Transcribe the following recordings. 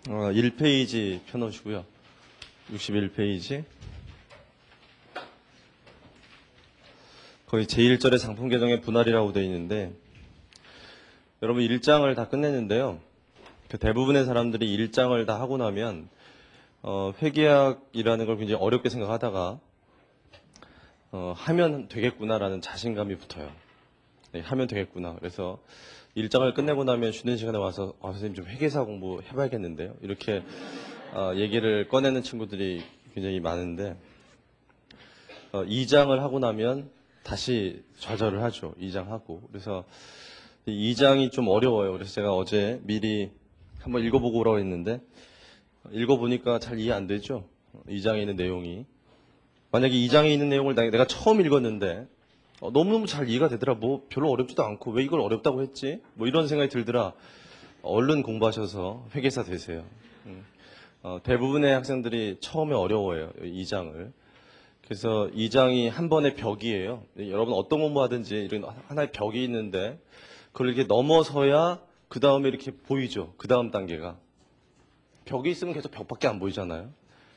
1페이지 펴놓으시고요. 61페이지. 거의 제1절의 상품 개정의 분할이라고 되어 있는데, 여러분 1장을 다 끝냈는데요. 대부분의 사람들이 1장을 다 하고 나면 회계학이라는 걸 굉장히 어렵게 생각하다가 하면 되겠구나라는 자신감이 붙어요. 네, 하면 되겠구나. 그래서 1장을 끝내고 나면 쉬는 시간에 와서 선생님 좀 회계사 공부해봐야겠는데요. 이렇게 얘기를 꺼내는 친구들이 굉장히 많은데 2장을 하고 나면 다시 좌절을 하죠. 2장 하고. 그래서 2장이 좀 어려워요. 그래서 제가 어제 미리 한번 읽어보고 오라고 했는데 읽어보니까 잘 이해 안 되죠. 2장에 있는 내용이. 만약에 2장에 있는 내용을 내가 처음 읽었는데 너무너무 잘 이해가 되더라. 뭐 별로 어렵지도 않고 왜 이걸 어렵다고 했지? 뭐 이런 생각이 들더라. 얼른 공부하셔서 회계사 되세요. 대부분의 학생들이 처음에 어려워해요. 2장을. 그래서 2장이 한 번의 벽이에요. 여러분 어떤 공부하든지 이런 하나의 벽이 있는데 그걸 이렇게 넘어서야 그 다음에 이렇게 보이죠. 그 다음 단계가. 벽이 있으면 계속 벽밖에 안 보이잖아요.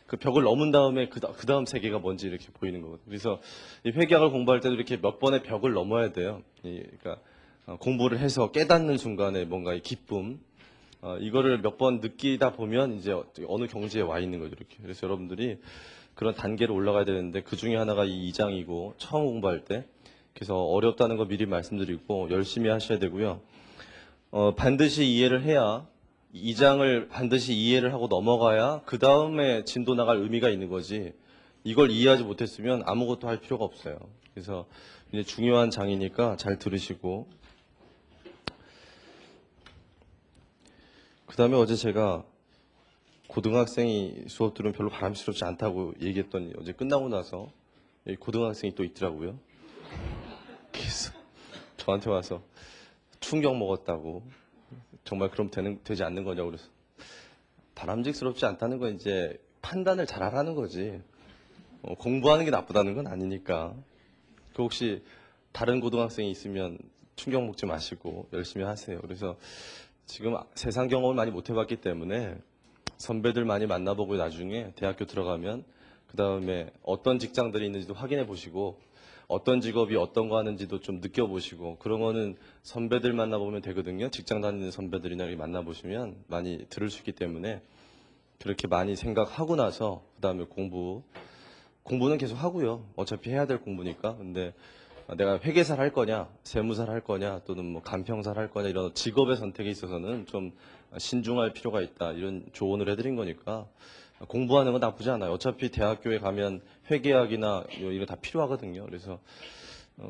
그 벽을 넘은 다음에 그 다음 세계가 뭔지 이렇게 보이는 거거든요. 그래서 이 회계학을 공부할 때도 이렇게 몇 번의 벽을 넘어야 돼요. 그러니까 공부를 해서 깨닫는 순간에 뭔가 이 기쁨, 이거를 몇 번 느끼다 보면 이제 어느 경지에 와 있는 거죠. 이렇게. 그래서 여러분들이 그런 단계로 올라가야 되는데 그 중에 하나가 이 2장이고 처음 공부할 때. 그래서 어렵다는 거 미리 말씀드리고 열심히 하셔야 되고요. 반드시 이해를 해야 2장을 반드시 이해를 하고 넘어가야 그 다음에 진도 나갈 의미가 있는 거지. 이걸 이해하지 못했으면 아무것도 할 필요가 없어요. 그래서 이제 중요한 장이니까 잘 들으시고. 그 다음에 어제 제가 고등학생이 수업 들으면 별로 바람스럽지 않다고 얘기했더니 어제 끝나고 나서 고등학생이 또 있더라고요. 그래서 저한테 와서 충격 먹었다고. 정말 그럼 되지 않는 거냐고 그래서 바람직스럽지 않다는 건 이제 판단을 잘 하라는 거지. 공부하는 게 나쁘다는 건 아니니까. 그 혹시 다른 고등학생이 있으면 충격 먹지 마시고 열심히 하세요. 그래서 지금 세상 경험을 많이 못 해봤기 때문에 선배들 많이 만나보고 나중에 대학교 들어가면 그 다음에 어떤 직장들이 있는지도 확인해 보시고 어떤 직업이 어떤 거 하는지도 좀 느껴보시고 그런 거는 선배들 만나보면 되거든요. 직장 다니는 선배들이나 이렇게 만나보시면 많이 들을 수 있기 때문에 그렇게 많이 생각하고 나서 그 다음에 공부는 계속 하고요. 어차피 해야 될 공부니까. 근데 내가 회계사를 할 거냐, 세무사를 할 거냐, 또는 뭐 간평사를 할 거냐 이런 직업의 선택에 있어서는 좀 신중할 필요가 있다. 이런 조언을 해드린 거니까 공부하는 건 나쁘지 않아요. 어차피 대학교에 가면 회계학이나 이런 다 필요하거든요. 그래서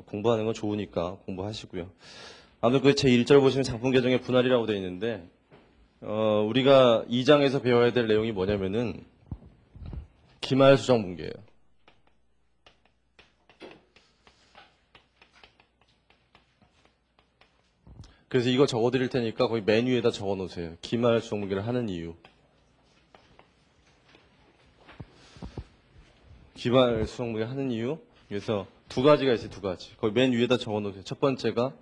공부하는 건 좋으니까 공부하시고요. 아무튼 그 제 1절 보시면 상품 개정의 분할이라고 되어 있는데 우리가 2장에서 배워야 될 내용이 뭐냐면은 기말 수정 분계예요. 그래서 이거 적어 드릴 테니까 거기 맨 위에다 적어 놓으세요. 기말 수정 분계를 하는 이유. 기말 수정 분계 하는 이유. 그래서 두 가지가 있어요. 두 가지. 거기 맨 위에다 적어 놓으세요. 첫 번째가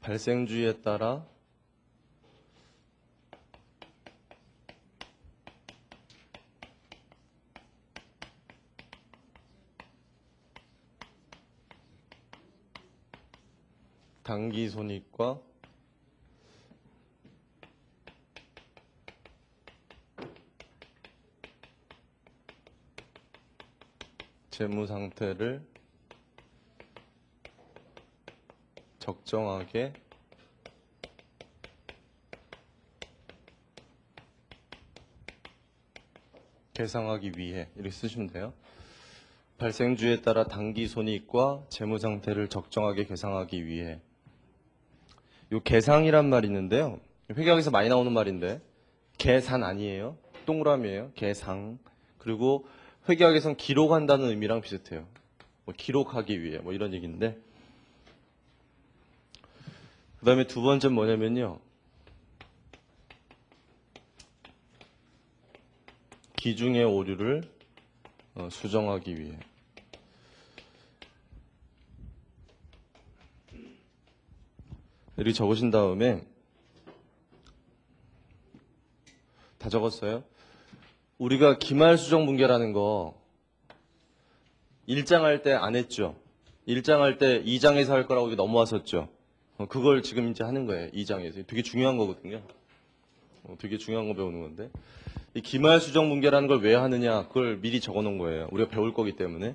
발생주의에 따라 당기손익과 재무상태를 적정하게 계상하기 위해 이렇게 쓰시면 돼요. 발생주에 따라 당기손익과 재무상태를 적정하게 계상하기 위해. 요 계상이란 말이 있는데요. 회계학에서 많이 나오는 말인데 계산 아니에요. 동그라미예요. 계상. 그리고 회계학에서는 기록한다는 의미랑 비슷해요. 뭐 기록하기 위해 뭐 이런 얘기인데 그 다음에 두 번째는 뭐냐면요. 기중의 오류를 수정하기 위해. 이렇게 적으신 다음에 다 적었어요? 우리가 기말수정 분계라는 거 1장 할 때 안 했죠? 1장 할 때 2장에서 할 거라고 넘어왔었죠? 그걸 지금 이제 하는 거예요. 2장에서. 되게 중요한 거거든요. 되게 중요한 거 배우는 건데. 이 기말수정 분계라는 걸 왜 하느냐, 그걸 미리 적어 놓은 거예요. 우리가 배울 거기 때문에.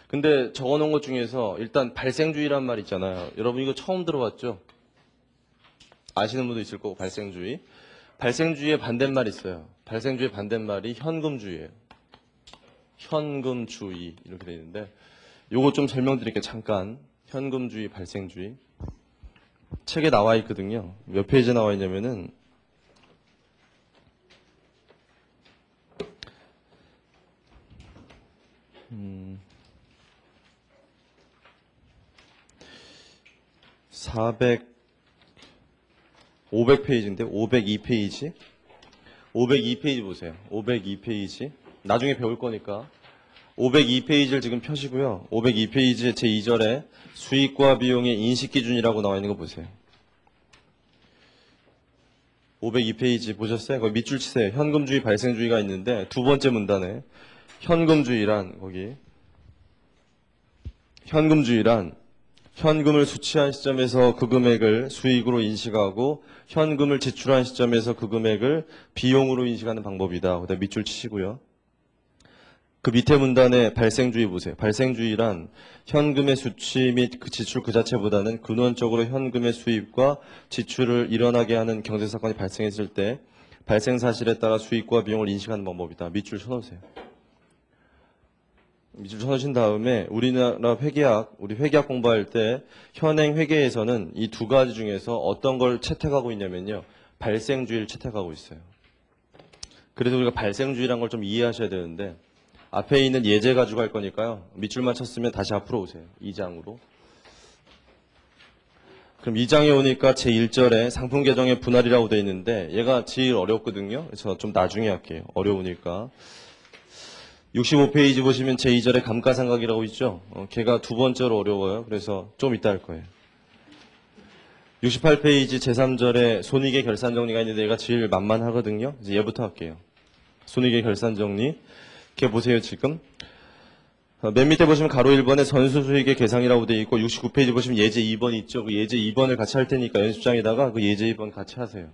근데 적어 놓은 것 중에서 일단 발생주의란 말 있잖아요. 여러분 이거 처음 들어봤죠? 아시는 분도 있을 거고, 발생주의. 발생주의의 반대말 있어요. 발생주의의 반대말이 현금주의예요. 현금주의 이렇게 되어 있는데, 요거 좀 설명드릴게요. 잠깐. 현금주의, 발생주의. 책에 나와 있거든요. 몇 페이지에 나와 있냐면은 500페이지인데 502페이지? 502페이지 보세요. 502페이지. 나중에 배울 거니까. 502페이지를 지금 펴시고요. 502페이지 제2절에 수익과 비용의 인식기준이라고 나와 있는 거 보세요. 502페이지 보셨어요? 거기 밑줄 치세요. 현금주의, 발생주의가 있는데 두 번째 문단에 현금주의란 거기 현금주의란 현금을 수취한 시점에서 그 금액을 수익으로 인식하고 현금을 지출한 시점에서 그 금액을 비용으로 인식하는 방법이다. 그다음 밑줄 치시고요. 그 밑에 문단에 발생주의 보세요. 발생주의란 현금의 수취 및 그 지출 그 자체보다는 근원적으로 현금의 수입과 지출을 일어나게 하는 경제사건이 발생했을 때 발생 사실에 따라 수익과 비용을 인식하는 방법이다. 밑줄 쳐놓으세요. 밑줄 쳐놓으신 다음에 우리나라 회계학, 우리 회계학 공부할 때 현행 회계에서는 이 두 가지 중에서 어떤 걸 채택하고 있냐면요. 발생주의를 채택하고 있어요. 그래서 우리가 발생주의란 걸 좀 이해하셔야 되는데 앞에 있는 예제 가지고 할 거니까요. 밑줄만 쳤으면 다시 앞으로 오세요. 2장으로. 그럼 2장에 오니까 제1절에 상품 계정의 분할이라고 되어 있는데 얘가 제일 어렵거든요. 그래서 좀 나중에 할게요. 어려우니까. 65페이지 보시면 제2절에 감가상각이라고 있죠. 걔가 두 번째로 어려워요. 그래서 좀 이따 할 거예요. 68페이지 제3절에 손익의 결산 정리가 있는데 얘가 제일 만만하거든요. 이제 얘부터 할게요. 손익의 결산 정리. 이렇게 보세요, 지금. 맨 밑에 보시면 가로 1번에 선수 수익의 계상이라고 되어 있고 69페이지 보시면 예제 2번 있죠. 그 예제 2번을 같이 할 테니까 연습장에다가 그 예제 2번 같이 하세요.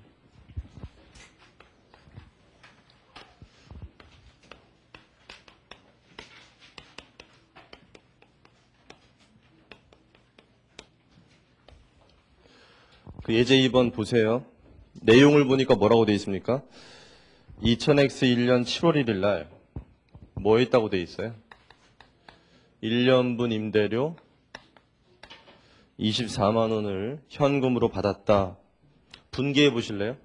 그 예제 2번 보세요. 내용을 보니까 뭐라고 되어 있습니까? 2000X 1년 7월 1일 날 뭐 있다고 되어 있어요? 1년분 임대료 24만 원을 현금으로 받았다. 분개해 보실래요?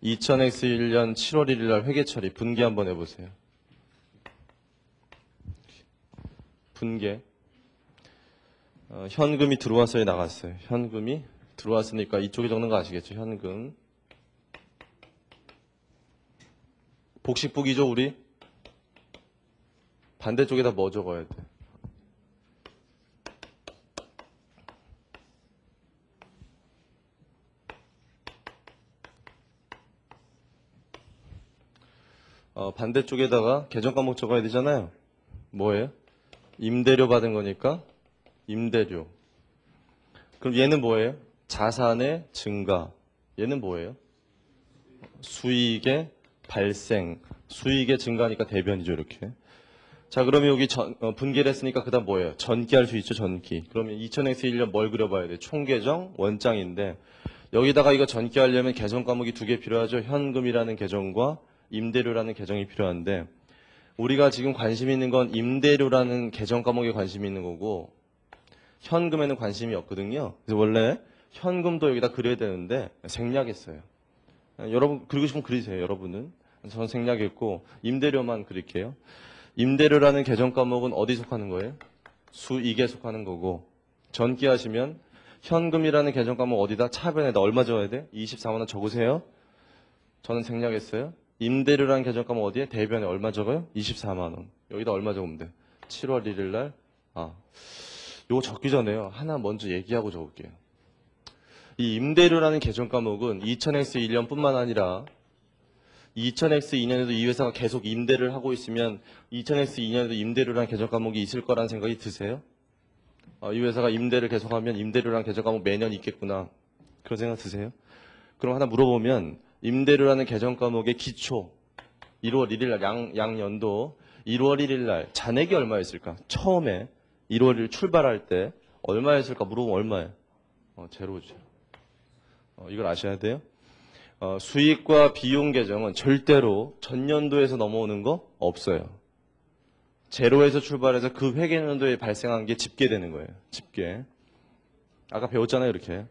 2000X 1년 7월 1일 날 회계 처리 분개 한번 해보세요. 분개. 현금이 들어왔어요, 나갔어요? 현금이 들어왔으니까 이쪽에 적는 거 아시겠죠? 현금. 복식북이죠, 우리? 반대쪽에다 뭐 적어야 돼? 반대쪽에다가 계정 과목 적어야 되잖아요. 뭐예요? 임대료 받은 거니까 임대료. 그럼 얘는 뭐예요? 자산의 증가. 얘는 뭐예요? 수익의 발생. 수익의 증가니까 대변이죠, 이렇게. 자, 그러면 여기 분기를 했으니까 그 다음 뭐예요? 전기할 수 있죠, 전기. 그러면 2000X 1년 뭘 그려봐야 돼? 총계정, 원장인데 여기다가 이거 전기하려면 계정 과목이 두 개 필요하죠. 현금이라는 계정과 임대료라는 계정이 필요한데 우리가 지금 관심 있는 건 임대료라는 계정 과목에 관심이 있는 거고 현금에는 관심이 없거든요. 그래서 원래 현금도 여기다 그려야 되는데 생략했어요. 여러분 그리고 싶으면 그리세요. 여러분은. 저는 생략했고 임대료만 그릴게요. 임대료라는 계정 과목은 어디 속하는 거예요? 수익에 속하는 거고 전기하시면 현금이라는 계정 과목 어디다 차변에다 얼마 적어야 돼? 24만 원 적으세요. 저는 생략했어요. 임대료라는 계정 과목 어디에? 대변에 얼마 적어요? 24만 원. 여기다 얼마 적으면 돼? 7월 1일 날. 요거 적기 전에요. 하나 먼저 얘기하고 적을게요. 이 임대료라는 개정 과목은 2000X1년뿐만 아니라 2000X2년에도 이 회사가 계속 임대를 하고 있으면 2000X2년에도 임대료라는 개정 과목이 있을 거라는 생각이 드세요? 이 회사가 임대를 계속하면 임대료라는 개정 과목 매년 있겠구나. 그런 생각 드세요? 그럼 하나 물어보면 임대료라는 개정 과목의 기초 1월 1일 날 양년도 1월 1일 날 잔액이 얼마였을까? 처음에 1월 1일 출발할 때 얼마였을까? 물어보면 얼마예요? 제로죠. 이걸 아셔야 돼요. 수익과 비용 계정은 절대로 전년도에서 넘어오는 거 없어요. 제로에서 출발해서 그 회계연도에 발생한 게 집계되는 거예요. 집계. 아까 배웠잖아요, 이렇게.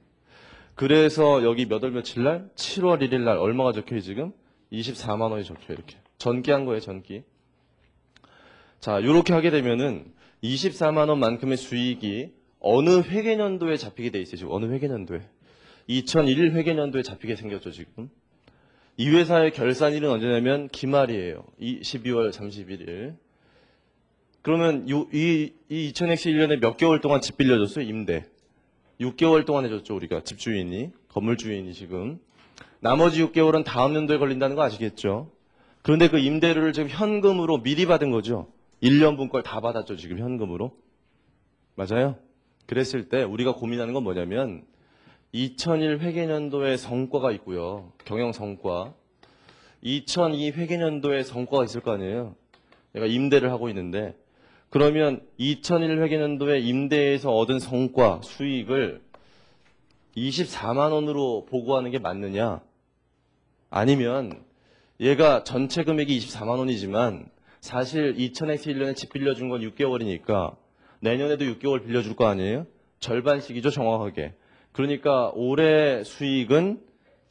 그래서 여기 몇 월 며칠 날? 7월 1일 날 얼마가 적혀요, 지금? 24만 원이 적혀요, 이렇게. 전기한 거예요, 전기. 자, 이렇게 하게 되면은 24만 원만큼의 수익이 어느 회계연도에 잡히게 돼 있어요, 지금. 어느 회계연도에. 2001 회계연도에 잡히게 생겼죠, 지금. 이 회사의 결산일은 언제냐면 기말이에요. 12월 31일. 그러면 이 2000X1년에 몇 개월 동안 집 빌려줬어요? 임대. 6개월 동안 해줬죠, 우리가. 집주인이. 건물주인이 지금. 나머지 6개월은 다음 연도에 걸린다는 거 아시겠죠? 그런데 그 임대료를 지금 현금으로 미리 받은 거죠. 1년분 걸 다 받았죠, 지금 현금으로. 맞아요? 그랬을 때 우리가 고민하는 건 뭐냐면 2001 회계연도의 성과가 있고요. 경영 성과. 2002 회계연도의 성과가 있을 거 아니에요. 내가 임대를 하고 있는데 그러면 2001 회계연도에 임대에서 얻은 성과, 수익을 24만 원으로 보고하는 게 맞느냐? 아니면 얘가 전체 금액이 24만 원이지만 사실 2000X1년에 집 빌려준 건 6개월이니까 내년에도 6개월 빌려줄 거 아니에요? 절반씩이죠, 정확하게. 그러니까 올해 수익은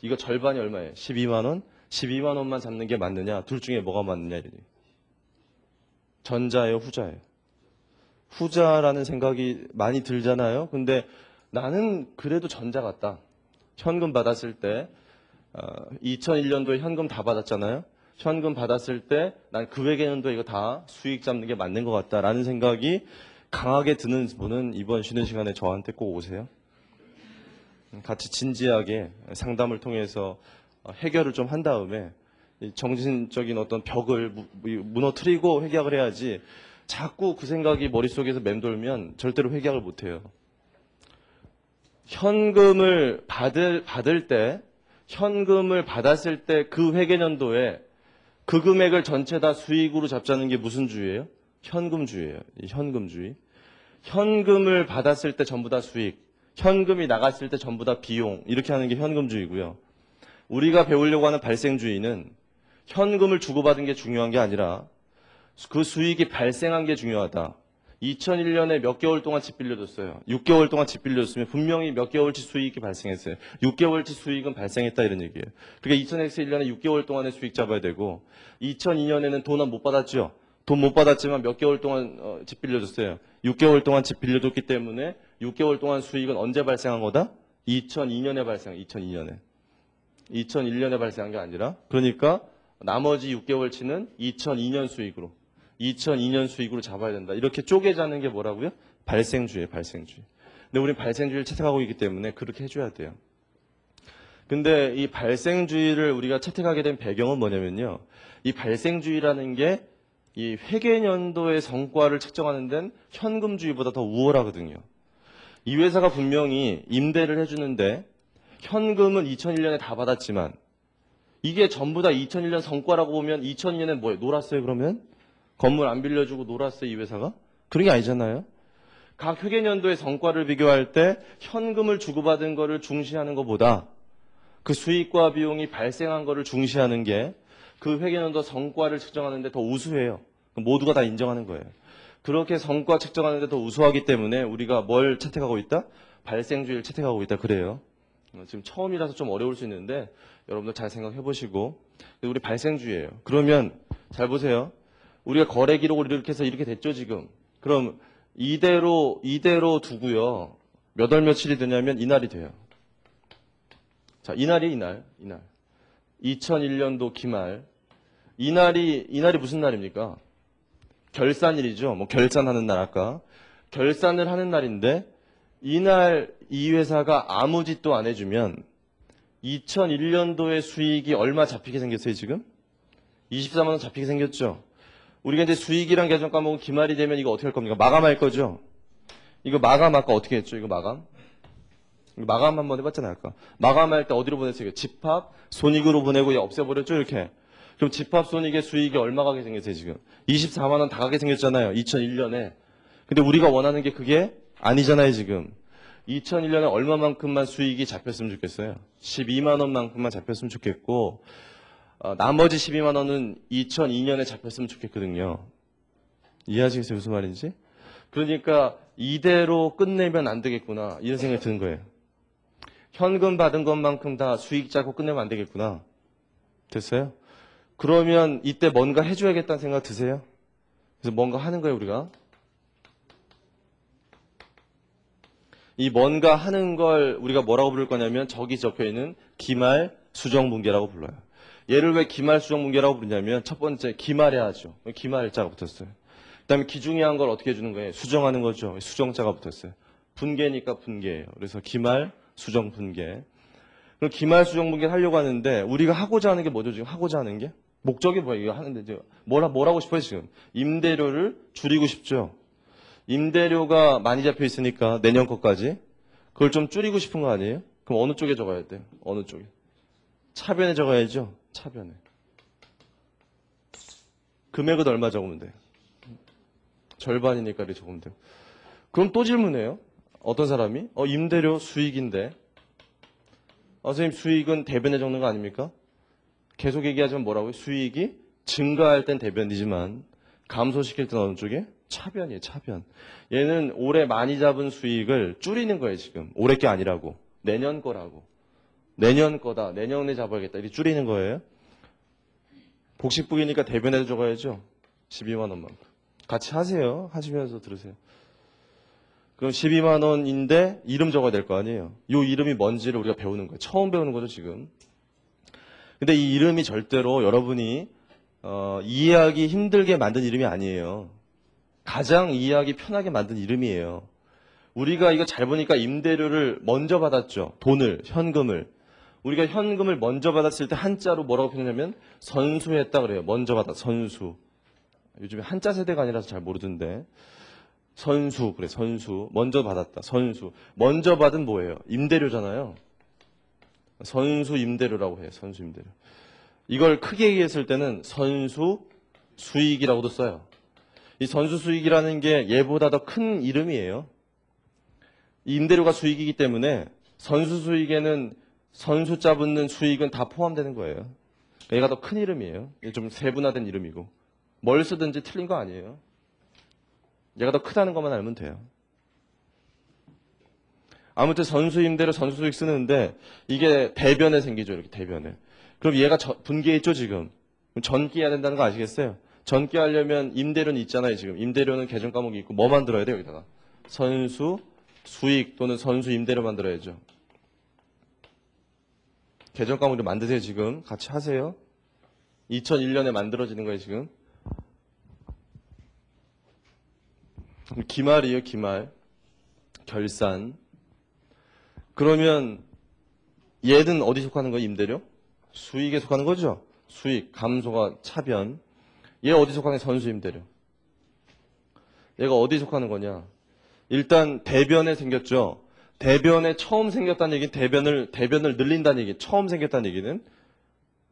이거 절반이 얼마예요? 12만 원? 12만 원만 잡는 게 맞느냐? 둘 중에 뭐가 맞느냐? 이러니. 전자예요, 후자예요? 후자라는 생각이 많이 들잖아요. 근데 나는 그래도 전자 같다. 현금 받았을 때 2001년도에 현금 다 받았잖아요. 현금 받았을 때 난 그 회계연도에 이거 다 수익 잡는 게 맞는 것 같다라는 생각이 강하게 드는 분은 이번 쉬는 시간에 저한테 꼭 오세요. 같이 진지하게 상담을 통해서 해결을 좀 한 다음에 정신적인 어떤 벽을 무너뜨리고 회계학을 해야지 자꾸 그 생각이 머릿속에서 맴돌면 절대로 회계학을 못해요. 현금을 받을 때 현금을 받았을 때 그 회계연도에 그 금액을 전체 다 수익으로 잡자는 게 무슨 주의예요? 현금주의예요. 현금주의. 현금을 받았을 때 전부 다 수익, 현금이 나갔을 때 전부 다 비용, 이렇게 하는 게 현금주의고요. 우리가 배우려고 하는 발생주의는 현금을 주고받은 게 중요한 게 아니라 그 수익이 발생한 게 중요하다. 2001년에 몇 개월 동안 집 빌려줬어요. 6개월 동안 집 빌려줬으면 분명히 몇 개월치 수익이 발생했어요. 6개월치 수익은 발생했다 이런 얘기예요. 그러니까 2000X1년에 6개월 동안의 수익 잡아야 되고 2002년에는 돈은 못 받았죠. 돈 못 받았지만 몇 개월 동안 집 빌려줬어요. 6개월 동안 집 빌려줬기 때문에 6개월 동안 수익은 언제 발생한 거다? 2002년에 발생, 2002년에. 2001년에 발생한 게 아니라 그러니까 나머지 6개월치는 2002년 수익으로 2002년 수익으로 잡아야 된다. 이렇게 쪼개자는 게 뭐라고요? 발생주의예요, 발생주의. 근데 우리는 발생주의를 채택하고 있기 때문에 그렇게 해줘야 돼요. 근데 이 발생주의를 우리가 채택하게 된 배경은 뭐냐면요. 이 발생주의라는 게 이 회계연도의 성과를 측정하는 데는 현금주의보다 더 우월하거든요. 이 회사가 분명히 임대를 해주는데 현금은 2001년에 다 받았지만 이게 전부 다 2001년 성과라고 보면 2002년에 뭐예요? 놀았어요, 그러면? 건물 안 빌려주고 놀았어요, 이 회사가? 그런 게 아니잖아요. 각 회계연도의 성과를 비교할 때 현금을 주고받은 거를 중시하는 것보다 그 수익과 비용이 발생한 거를 중시하는 게 그 회계연도 성과를 측정하는 데 더 우수해요. 모두가 다 인정하는 거예요. 그렇게 성과 측정하는 데 더 우수하기 때문에 우리가 뭘 채택하고 있다? 발생주의를 채택하고 있다 그래요. 지금 처음이라서 좀 어려울 수 있는데 여러분들 잘 생각해 보시고 우리 발생주의예요. 그러면 잘 보세요. 우리가 거래 기록을 이렇게 해서 이렇게 됐죠 지금. 그럼 이대로 두고요. 몇 월 며칠이 되냐면 이날이 돼요. 자, 이날이 이날. 2001년도 기말. 이날이 무슨 날입니까? 결산일이죠. 뭐 결산하는 날 아까. 결산을 하는 날인데 이날 이 회사가 아무 짓도 안 해주면 2001년도에 수익이 얼마 잡히게 생겼어요, 지금? 24만 원 잡히게 생겼죠? 우리가 이제 수익이랑 계정 까먹은 기말이 되면 이거 어떻게 할 겁니까? 마감할 거죠? 이거 마감 아까 어떻게 했죠? 이거 마감? 이거 마감 한번 해봤잖아요, 아까. 마감할 때 어디로 보냈어요? 집합, 손익으로 보내고 없애버렸죠, 이렇게. 그럼 집합 손익의 수익이 얼마 가게 생겼어요, 지금? 24만 원 다 가게 생겼잖아요, 2001년에. 근데 우리가 원하는 게 그게 아니잖아요, 지금. 2001년에 얼마만큼만 수익이 잡혔으면 좋겠어요? 12만 원만큼만 잡혔으면 좋겠고, 나머지 12만 원은 2002년에 잡혔으면 좋겠거든요. 이해하시겠어요? 무슨 말인지? 그러니까 이대로 끝내면 안 되겠구나, 이런 생각이 드는 거예요. 현금 받은 것만큼 다 수익 잡고 끝내면 안 되겠구나. 됐어요? 그러면 이때 뭔가 해줘야겠다는 생각 드세요? 그래서 뭔가 하는 거예요, 우리가. 이 뭔가 하는 걸 우리가 뭐라고 부를 거냐면 저기 적혀있는 기말 수정분계라고 불러요. 얘를 왜 기말 수정분계라고 부르냐면 첫 번째 기말해야죠. 기말자가 붙었어요. 그 다음에 기중요한 걸 어떻게 해주는 거예요? 수정하는 거죠. 수정자가 붙었어요. 분계니까 분계예요. 그래서 기말 수정분계. 그럼 기말 수정분계를 하려고 하는데 우리가 하고자 하는 게 뭐죠? 지금 하고자 하는 게? 목적이 뭐예요? 이거 하는데 지금 뭐라고 싶어요 지금? 임대료를 줄이고 싶죠. 임대료가 많이 잡혀 있으니까 내년 것까지 그걸 좀 줄이고 싶은 거 아니에요? 그럼 어느 쪽에 적어야 돼요? 어느 쪽에? 차변에 적어야죠. 차변에. 금액은 얼마 적으면 돼요? 절반이니까 이렇게 적으면 돼요. 그럼 또 질문해요. 어떤 사람이? 임대료 수익인데. 선생님 수익은 대변에 적는 거 아닙니까? 계속 얘기하자면 뭐라고요? 수익이 증가할 땐 대변이지만 감소시킬 땐 어느 쪽에? 차변이에요. 차변. 얘는 올해 많이 잡은 수익을 줄이는 거예요. 지금. 올해 게 아니라고. 내년 거라고. 내년 거다. 내년에 잡아야겠다. 이렇게 줄이는 거예요. 복식북이니까 대변에도 적어야죠. 12만 원만큼. 같이 하세요. 하시면서 들으세요. 그럼 12만 원인데 이름 적어야 될 거 아니에요. 이 이름이 뭔지를 우리가 배우는 거예요. 처음 배우는 거죠. 지금. 근데 이 이름이 절대로 여러분이 이해하기 힘들게 만든 이름이 아니에요. 가장 이해하기 편하게 만든 이름이에요. 우리가 이거 잘 보니까 임대료를 먼저 받았죠. 돈을, 현금을. 우리가 현금을 먼저 받았을 때 한자로 뭐라고 표현하냐면 선수했다 그래요. 먼저 받아, 선수. 요즘에 한자 세대가 아니라서 잘 모르던데. 선수, 그래, 선수. 먼저 받았다, 선수. 먼저 받은 뭐예요? 임대료잖아요. 선수 임대료라고 해요. 선수 임대료. 이걸 크게 얘기했을 때는 선수 수익이라고도 써요. 이 선수 수익이라는 게 얘보다 더 큰 이름이에요. 이 임대료가 수익이기 때문에 선수 수익에는 선수자 붙는 수익은 다 포함되는 거예요. 얘가 더 큰 이름이에요. 좀 세분화된 이름이고. 뭘 쓰든지 틀린 거 아니에요. 얘가 더 크다는 것만 알면 돼요. 아무튼 선수 임대료, 선수 수익 쓰는데 이게 대변에 생기죠. 이렇게 대변에. 그럼 얘가 분개했죠 지금. 그럼 전기해야 된다는 거 아시겠어요? 전기하려면 임대료는 있잖아요, 지금. 임대료는 계정 과목이 있고 뭐 만들어야 돼요, 여기다가? 선수 수익 또는 선수 임대료 만들어야죠. 계정 과목을 만드세요, 지금. 같이 하세요. 2001년에 만들어지는 거예요, 지금. 기말이에요, 기말. 결산. 그러면 얘는 어디 속하는 거예요, 임대료? 수익에 속하는 거죠? 수익, 감소가 차변. 얘 어디 속하는 선수 임대료? 얘가 어디 속하는 거냐? 일단 대변에 생겼죠. 대변에 처음 생겼다는 얘기는 대변을 늘린다는 얘기. 처음 생겼다는 얘기는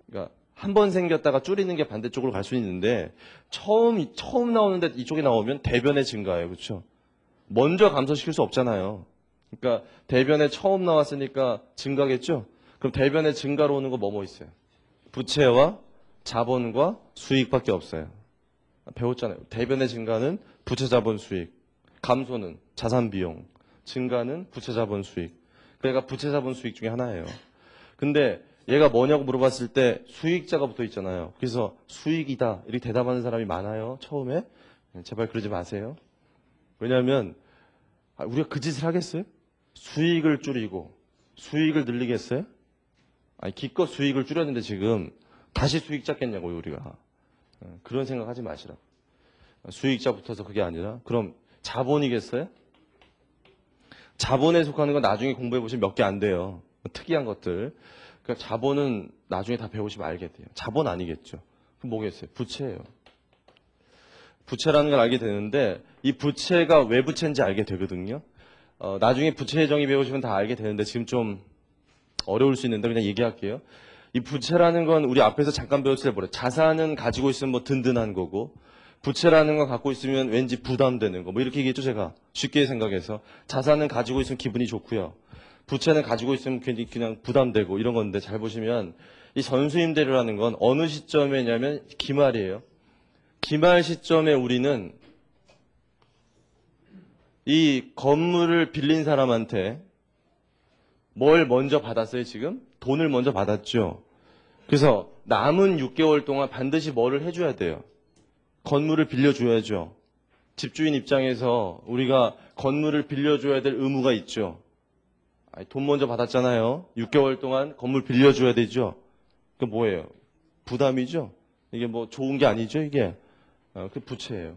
그러니까 한 번 생겼다가 줄이는 게 반대쪽으로 갈 수 있는데 처음 나오는데 이쪽에 나오면 대변의 증가예요. 그렇죠? 먼저 감소시킬 수 없잖아요. 그러니까 대변에 처음 나왔으니까 증가겠죠? 그럼 대변의 증가로 오는 거 뭐 있어요? 부채와 자본과 수익밖에 없어요. 배웠잖아요. 대변의 증가는 부채 자본 수익, 감소는 자산 비용, 증가는 부채 자본 수익. 그러니까 부채 자본 수익 중에 하나예요. 근데 얘가 뭐냐고 물어봤을 때 수익자가 붙어 있잖아요. 그래서 수익이다 이렇게 대답하는 사람이 많아요. 처음에. 제발 그러지 마세요. 왜냐하면 우리가 그 짓을 하겠어요? 수익을 줄이고 수익을 늘리겠어요? 아니 기껏 수익을 줄였는데 지금 다시 수익 잡겠냐고요, 우리가. 그런 생각하지 마시라고. 수익자 붙어서 그게 아니라 그럼 자본이겠어요? 자본에 속하는 건 나중에 공부해 보시면 몇 개 안 돼요. 특이한 것들. 그러니까 자본은 나중에 다 배우시면 알게 돼요. 자본 아니겠죠. 그럼 뭐겠어요? 부채예요. 부채라는 걸 알게 되는데 이 부채가 왜 부채인지 알게 되거든요. 나중에 부채 정의 배우시면 다 알게 되는데 지금 좀 어려울 수 있는데 그냥 얘기할게요. 이 부채라는 건 우리 앞에서 잠깐 배웠을 때 뭐래? 자산은 가지고 있으면 뭐 든든한 거고 부채라는 거 갖고 있으면 왠지 부담되는 거 뭐 이렇게 얘기했죠 제가. 쉽게 생각해서 자산은 가지고 있으면 기분이 좋고요. 부채는 가지고 있으면 괜히 그냥 부담되고 이런 건데 잘 보시면 이 선수임대료라는 건 어느 시점에냐면 기말이에요. 기말 시점에 우리는 이 건물을 빌린 사람한테 뭘 먼저 받았어요 지금? 돈을 먼저 받았죠. 그래서 남은 6개월 동안 반드시 뭐를 해줘야 돼요? 건물을 빌려줘야죠. 집주인 입장에서 우리가 건물을 빌려줘야 될 의무가 있죠. 돈 먼저 받았잖아요. 6개월 동안 건물 빌려줘야 되죠. 그 뭐예요? 부담이죠. 이게 뭐 좋은 게 아니죠 이게. 그 부채예요.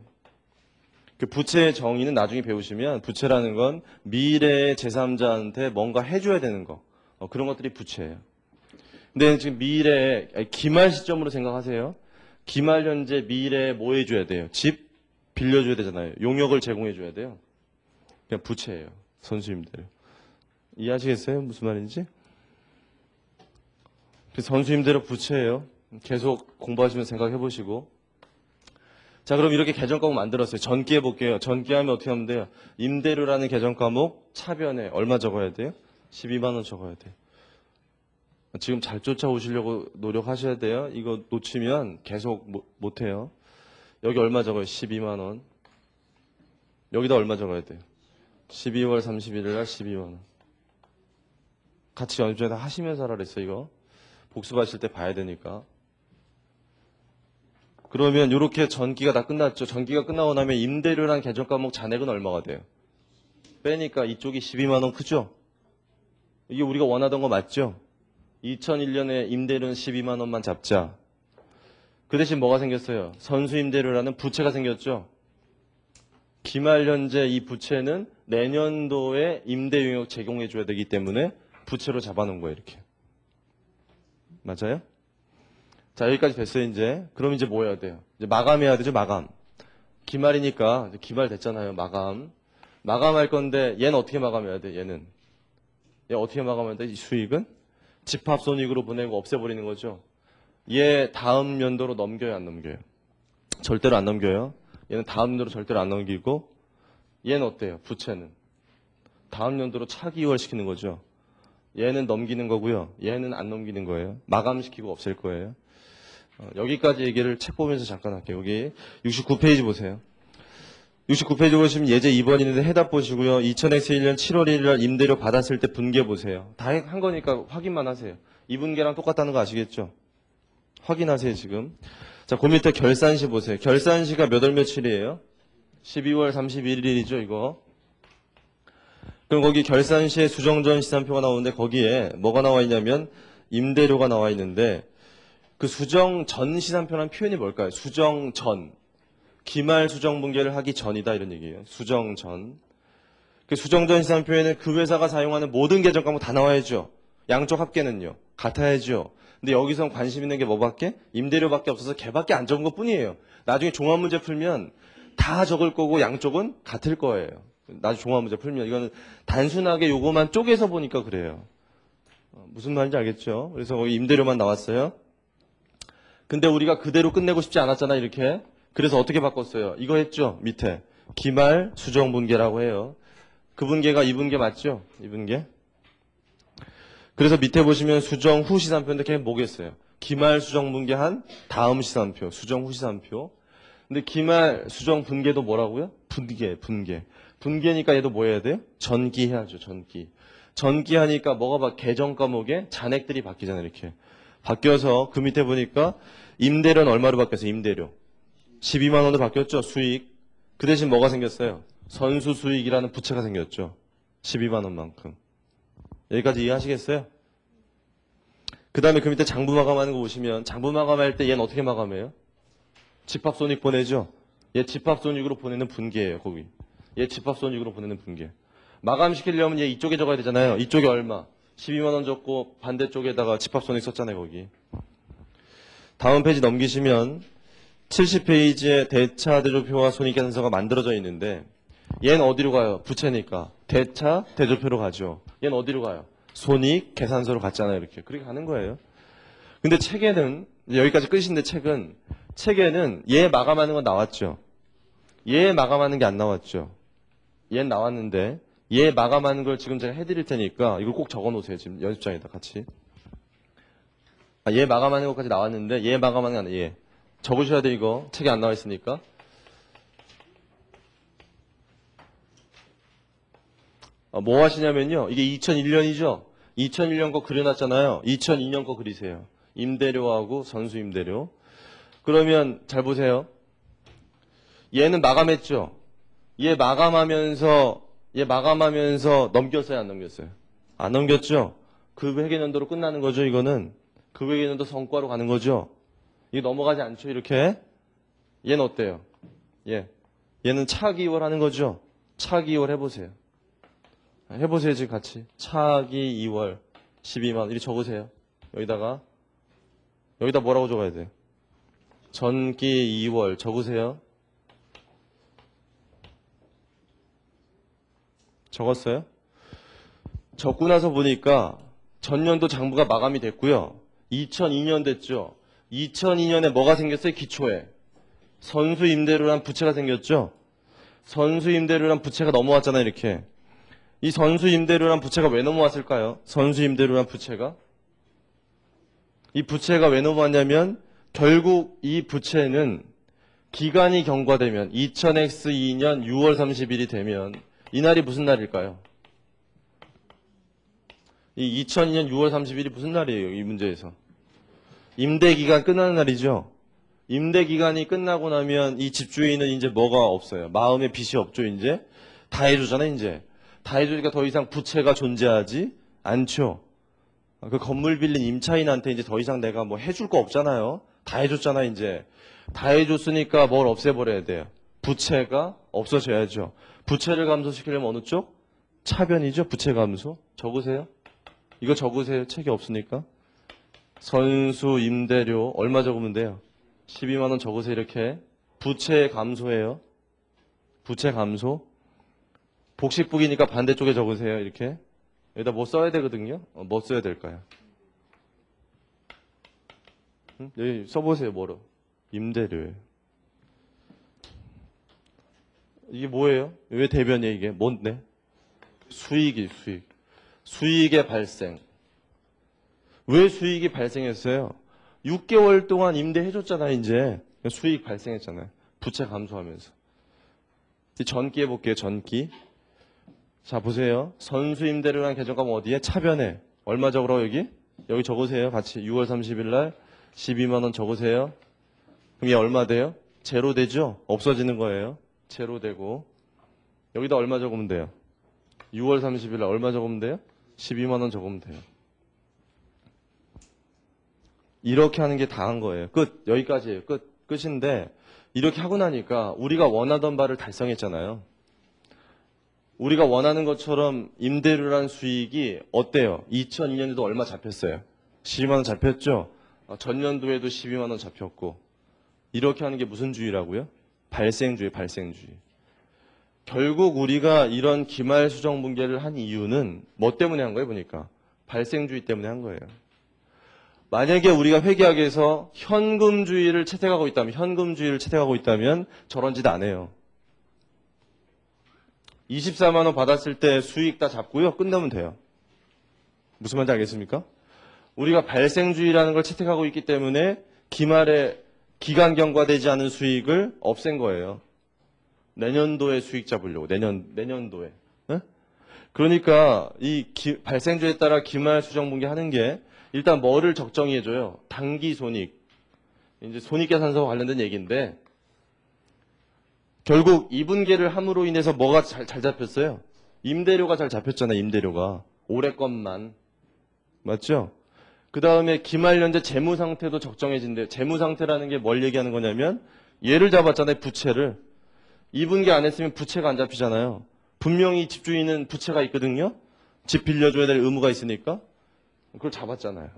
그 부채의 정의는 나중에 배우시면 부채라는 건 미래의 제3자한테 뭔가 해줘야 되는 거. 그런 것들이 부채예요. 근데 지금 미래에 기말 시점으로 생각하세요. 기말 현재 미래에 뭐 해줘야 돼요? 집 빌려줘야 되잖아요. 용역을 제공해줘야 돼요. 그냥 부채예요. 선수임대료. 이해하시겠어요? 무슨 말인지? 선수임대료 부채예요. 계속 공부하시면서 생각해보시고. 자, 그럼 이렇게 개정 과목 만들었어요. 전기 해볼게요. 전기 하면 어떻게 하면 돼요? 임대료라는 개정 과목 차변에 얼마 적어야 돼요? 12만 원 적어야 돼요. 지금 잘 쫓아오시려고 노력하셔야 돼요. 이거 놓치면 계속 못해요. 여기 얼마 적어요? 12만 원. 여기다 얼마 적어야 돼요? 12월 31일 날 12만 원. 같이 연주에다 하시면서 하라 그랬어요, 이거. 복습하실 때 봐야 되니까. 그러면 이렇게 전기가 다 끝났죠. 전기가 끝나고 나면 임대료란 개정 과목 잔액은 얼마가 돼요? 빼니까 이쪽이 12만 원 크죠? 이게 우리가 원하던 거 맞죠? 2001년에 임대료는 12만 원만 잡자. 그 대신 뭐가 생겼어요? 선수임대료라는 부채가 생겼죠? 기말 현재 이 부채는 내년도에 임대용역 제공해줘야 되기 때문에 부채로 잡아놓은 거예요, 이렇게. 맞아요? 자, 여기까지 됐어요, 이제. 그럼 이제 뭐 해야 돼요? 이제 마감해야 되죠, 마감. 기말이니까, 이제 기말 됐잖아요, 마감. 마감할 건데, 얘는 어떻게 마감해야 돼, 얘는? 얘 어떻게 마감해야 돼, 이 수익은? 집합손익으로 보내고 없애버리는 거죠. 얘 다음 연도로 넘겨요, 안 넘겨요? 절대로 안 넘겨요. 얘는 다음 연도로 절대로 안 넘기고, 얘는 어때요, 부채는? 다음 연도로 차기월시키는 거죠. 얘는 넘기는 거고요. 얘는 안 넘기는 거예요. 마감시키고 없앨 거예요. 여기까지 얘기를 책 보면서 잠깐 할게요. 여기 69페이지 보세요. 69페이지 보시면 예제 2번 있는데 해답 보시고요. 2000X1년 7월 1일 날 임대료 받았을 때 분계 보세요. 다 한 거니까 확인만 하세요. 이 분계랑 똑같다는 거 아시겠죠? 확인하세요 지금. 자, 그 밑에 결산시 보세요. 결산시가 몇 월 며칠이에요? 12월 31일이죠 이거. 그럼 거기 결산시에 수정전 시산표가 나오는데 거기에 뭐가 나와 있냐면 임대료가 나와 있는데 그 수정전 시산표라는 표현이 뭘까요? 수정전. 기말 수정분계를 하기 전이다 이런 얘기예요. 수정전. 그 수정전 시산표에는 그 회사가 사용하는 모든 계정 과목 다 나와야죠. 양쪽 합계는요. 같아야죠. 근데 여기서 관심 있는 게 뭐밖에? 임대료밖에 없어서 걔밖에 안 적은 것 뿐이에요. 나중에 종합문제 풀면 다 적을 거고 양쪽은 같을 거예요. 나중에 종합문제 풀면 이거는 단순하게 요거만 쪼개서 보니까 그래요. 무슨 말인지 알겠죠? 그래서 거기 임대료만 나왔어요. 근데 우리가 그대로 끝내고 싶지 않았잖아 이렇게. 그래서 어떻게 바꿨어요? 이거 했죠? 밑에 기말 수정분계라고 해요. 그 분계가 이 분계 맞죠? 이 분계. 그래서 밑에 보시면 수정 후 시산표인데 걔는 뭐겠어요? 기말 수정분계한 다음 시산표, 수정 후 시산표. 근데 기말 수정분계도 뭐라고요? 분계. 분계니까 얘도 뭐 해야 돼요? 전기해야죠. 전기하니까 뭐가 계정 과목에 잔액들이 바뀌잖아요. 이렇게. 바뀌어서 그 밑에 보니까 임대료는 얼마로 바뀌었어요? 임대료. 12만 원으로 바뀌었죠. 수익. 그 대신 뭐가 생겼어요? 선수 수익이라는 부채가 생겼죠. 12만 원만큼. 여기까지 이해하시겠어요? 그 다음에 그 밑에 장부 마감하는 거 보시면 장부 마감할 때 얘는 어떻게 마감해요? 집합손익 보내죠. 얘 집합손익으로 보내는 분계예요. 거기. 얘 집합손익으로 보내는 분계. 마감시키려면 얘 이쪽에 적어야 되잖아요. 이쪽에 얼마? 12만 원 적고 반대쪽에다가 집합손익 썼잖아요, 거기. 다음 페이지 넘기시면 70페이지에 대차 대조표와 손익계산서가 만들어져 있는데 얘는 어디로 가요? 부채니까. 대차 대조표로 가죠. 얘는 어디로 가요? 손익 계산서로 갔잖아요, 이렇게. 그렇게 가는 거예요. 근데 책에는 여기까지 끝인데 책에는 얘 마감하는 건 나왔죠. 얘 마감하는 게 안 나왔죠. 얘는 나왔는데 얘 마감하는 걸 지금 제가 해드릴 테니까 이걸 꼭 적어놓으세요. 지금 연습장에다 같이. 얘 마감하는 것까지 나왔는데 얘 마감하는 게 아니에요. 얘. 적으셔야 돼 이거. 책에 안 나와 있으니까. 뭐 하시냐면요. 이게 2001년이죠. 2001년 거 그려놨잖아요. 2002년 거 그리세요. 임대료하고 선수임대료. 그러면 잘 보세요. 얘는 마감했죠. 얘 마감하면서 넘겼어요, 안 넘겼어요? 안 넘겼죠? 그 회계연도로 끝나는 거죠, 이거는. 그 회계연도 성과로 가는 거죠. 이게 넘어가지 않죠, 이렇게. 얘는 어때요? 얘는 차기 2월 하는 거죠. 차기 2월 해보세요. 해보세요, 지금 같이. 차기 2월 12만 원. 이렇게 적으세요. 여기다 뭐라고 적어야 돼요? 전기 2월 적으세요. 적었어요? 적고 나서 보니까 전년도 장부가 마감이 됐고요. 2002년 됐죠. 2002년에 뭐가 생겼어요? 기초에. 선수임대료란 부채가 생겼죠. 선수임대료란 부채가 넘어왔잖아요, 이렇게. 이 선수임대료란 부채가 왜 넘어왔을까요? 선수임대료란 부채가. 이 부채가 왜 넘어왔냐면 결국 이 부채는 기간이 경과되면 2000X2년 6월 30일이 되면 이 날이 무슨 날일까요? 이 2002년 6월 30일이 무슨 날이에요? 이 문제에서. 임대기간 끝나는 날이죠. 임대기간이 끝나고 나면 이 집주인은 이제 뭐가 없어요? 마음의 빚이 없죠, 이제. 다 해줬잖아요, 이제. 다 해주니까 더 이상 부채가 존재하지 않죠. 그 건물 빌린 임차인한테 이제 더 이상 내가 뭐 해줄 거 없잖아요. 다 해줬잖아, 이제. 다 해줬으니까 뭘 없애버려야 돼요. 부채가 없어져야죠. 부채를 감소시키려면 어느 쪽? 차변이죠, 부채 감소. 적으세요. 이거 적으세요. 책이 없으니까. 선수 임대료 얼마 적으면 돼요? 12만 원 적으세요, 이렇게. 부채 감소예요. 부채 감소. 복식북이니까 반대쪽에 적으세요, 이렇게. 여기다 뭐 써야 되거든요. 뭐 써야 될까요? 여기 써보세요, 뭐로. 임대료예요. 이게 뭐예요? 왜 대변이에요, 이게? 뭔데? 수익이, 수익. 수익의 발생. 왜 수익이 발생했어요? 6개월 동안 임대해줬잖아요, 이제. 수익 발생했잖아요. 부채 감소하면서. 전기 해볼게요, 전기. 자, 보세요. 선수임대료라는 계정값은 어디에? 차변에. 얼마 적으라고 여기? 여기 적으세요. 같이 6월 30일 날 12만 원 적으세요. 그럼 얘 얼마 돼요? 제로 되죠? 없어지는 거예요. 제로 되고. 여기다 얼마 적으면 돼요? 6월 30일 날 얼마 적으면 돼요? 12만 원 적으면 돼요. 이렇게 하는 게 다 한 거예요. 끝. 여기까지예요. 끝인데 이렇게 하고 나니까 우리가 원하던 바를 달성했잖아요. 우리가 원하는 것처럼 임대료란 수익이 어때요? 2002년에도 얼마 잡혔어요? 12만 원 잡혔죠? 전년도에도 12만 원 잡혔고. 이렇게 하는 게 무슨 주의라고요? 발생주의, 발생주의. 결국 우리가 이런 기말수정분계를 한 이유는 뭐 때문에 한 거예요, 보니까? 발생주의 때문에 한 거예요. 만약에 우리가 회계학에서 현금주의를 채택하고 있다면 저런 짓 안 해요. 24만 원 받았을 때 수익 다 잡고요. 끝나면 돼요. 무슨 말인지 알겠습니까? 우리가 발생주의라는 걸 채택하고 있기 때문에 기말에 기간 경과되지 않은 수익을 없앤 거예요. 내년도에 수익 잡으려고. 내년도에. 네? 그러니까 이 발생주의에 따라 기말 수정분계 하는 게 일단 뭐를 적정해줘요? 단기 손익. 이제 손익계산서와 관련된 얘기인데 결국 2분계를 함으로 인해서 뭐가 잘 잡혔어요? 임대료가 잘 잡혔잖아요. 임대료가. 올해 것만. 맞죠? 그 다음에 기말연재 재무상태도 적정해진대요. 재무상태라는 게 뭘 얘기하는 거냐면 얘를 잡았잖아요. 부채를. 2분계 안 했으면 부채가 안 잡히잖아요. 분명히 집주인은 부채가 있거든요. 집 빌려줘야 될 의무가 있으니까 그걸 잡았잖아요.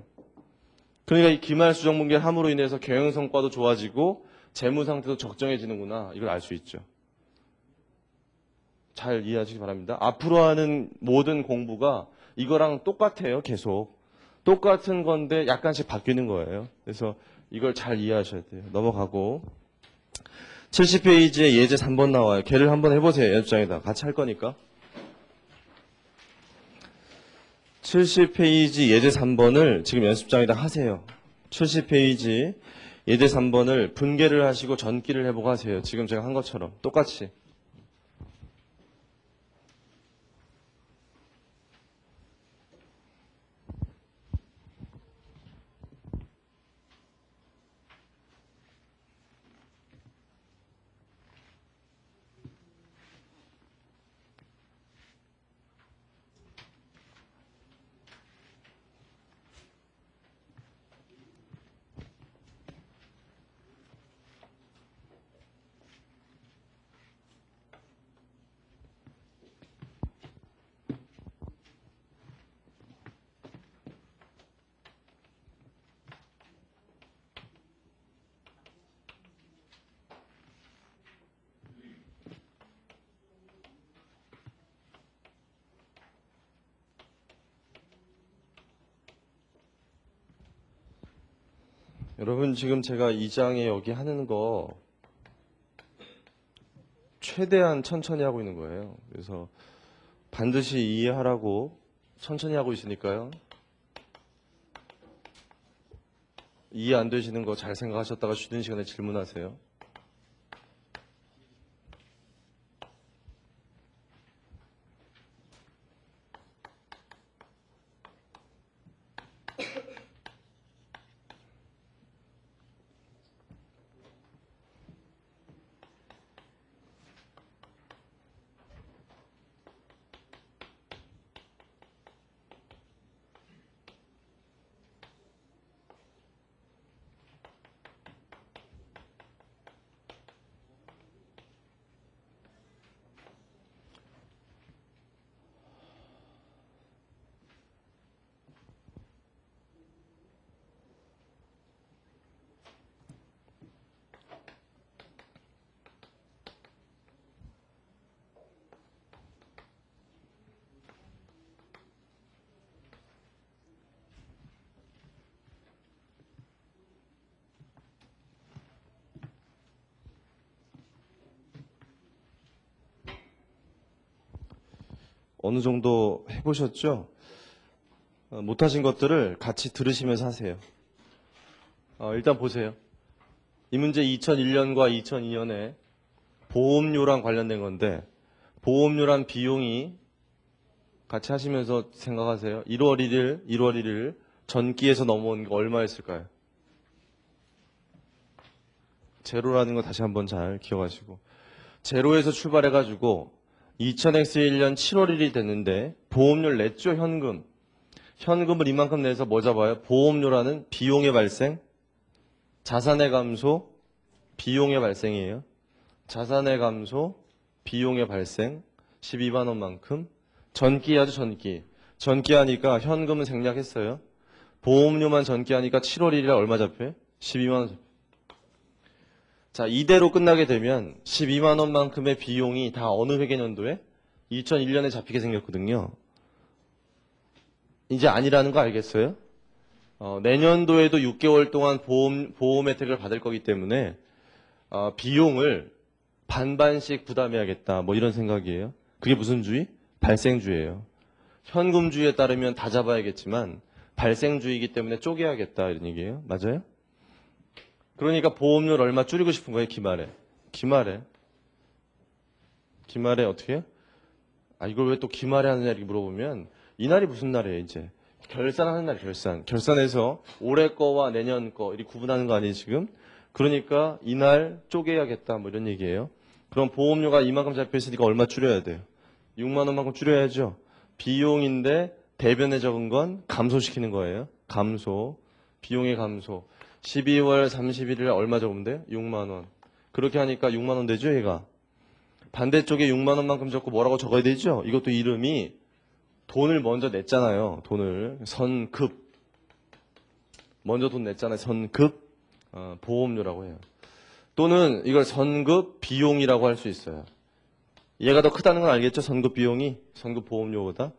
그러니까 이 기말수정분개를 함으로 인해서 경영 성과도 좋아지고 재무 상태도 적정해지는구나. 이걸 알 수 있죠. 잘 이해하시기 바랍니다. 앞으로 하는 모든 공부가 이거랑 똑같아요. 계속. 똑같은 건데 약간씩 바뀌는 거예요. 그래서 이걸 잘 이해하셔야 돼요. 넘어가고 70페이지에 예제 3번 나와요. 걔를 한번 해보세요. 연습장에다 같이 할 거니까. 70페이지 예제 3번을 지금 연습장에다 하세요. 70페이지 예제 3번을 분개를 하시고 전기를 해보고 하세요. 지금 제가 한 것처럼 똑같이. 여러분 지금 제가 이 장에 여기 하는 거 최대한 천천히 하고 있는 거예요. 그래서 반드시 이해하라고 천천히 하고 있으니까요. 이해 안 되시는 거 잘 생각하셨다가 쉬는 시간에 질문하세요. 어느 정도 해보셨죠? 못하신 것들을 같이 들으시면서 하세요. 일단 보세요. 이 문제 2001년과 2002년에 보험료랑 관련된 건데 보험료란 비용이 같이 하시면서 생각하세요. 1월 1일 전기에서 넘어온 게 얼마였을까요? 제로라는 거 다시 한번 잘 기억하시고 제로에서 출발해가지고 2000X1년 7월 1일이 됐는데 보험료를 냈죠. 현금을 이만큼 내서 뭐 잡아요? 보험료라는 비용의 발생, 자산의 감소, 비용의 발생이에요. 자산의 감소, 비용의 발생 12만 원만큼. 전기하죠. 전기하니까 현금은 생략했어요. 보험료만 전기하니까 7월 1일에 얼마 잡혀요? 12만 원 잡혀요. 자, 이대로 끝나게 되면 12만 원만큼의 비용이 다 어느 회계년도에? 2001년에 잡히게 생겼거든요. 이제 아니라는 거 알겠어요? 내년도에도 6개월 동안 보험 혜택을 받을 거기 때문에 비용을 반반씩 부담해야겠다. 뭐 이런 생각이에요. 그게 무슨 주의? 발생주의예요. 현금주의에 따르면 다 잡아야겠지만 발생주의이기 때문에 쪼개야겠다 이런 얘기예요. 맞아요? 그러니까 보험료를 얼마 줄이고 싶은 거예요. 기말에 어떻게 해요? 이걸 왜 또 기말에 하느냐 이렇게 물어보면 이날이 무슨 날이에요 이제? 결산하는 날 결산해서 올해 거와 내년 거 이렇게 구분하는 거 아니에요 지금? 그러니까 이날 쪼개야겠다 뭐 이런 얘기예요. 그럼 보험료가 이만큼 잡혀있으니까 얼마 줄여야 돼요? 6만 원만큼 줄여야죠. 비용인데 대변에 적은 건 감소시키는 거예요. 비용의 감소. 12월 31일에 얼마 적으면 돼요? 6만 원. 그렇게 하니까 6만 원 되죠 얘가? 반대쪽에 6만 원만큼 적고 뭐라고 적어야 되죠? 이것도 이름이 돈을 먼저 냈잖아요. 돈을. 선급. 먼저 돈 냈잖아요. 선급. 보험료라고 해요. 또는 이걸 선급 비용이라고 할 수 있어요. 얘가 더 크다는 건 알겠죠? 선급 비용이. 선급 보험료보다.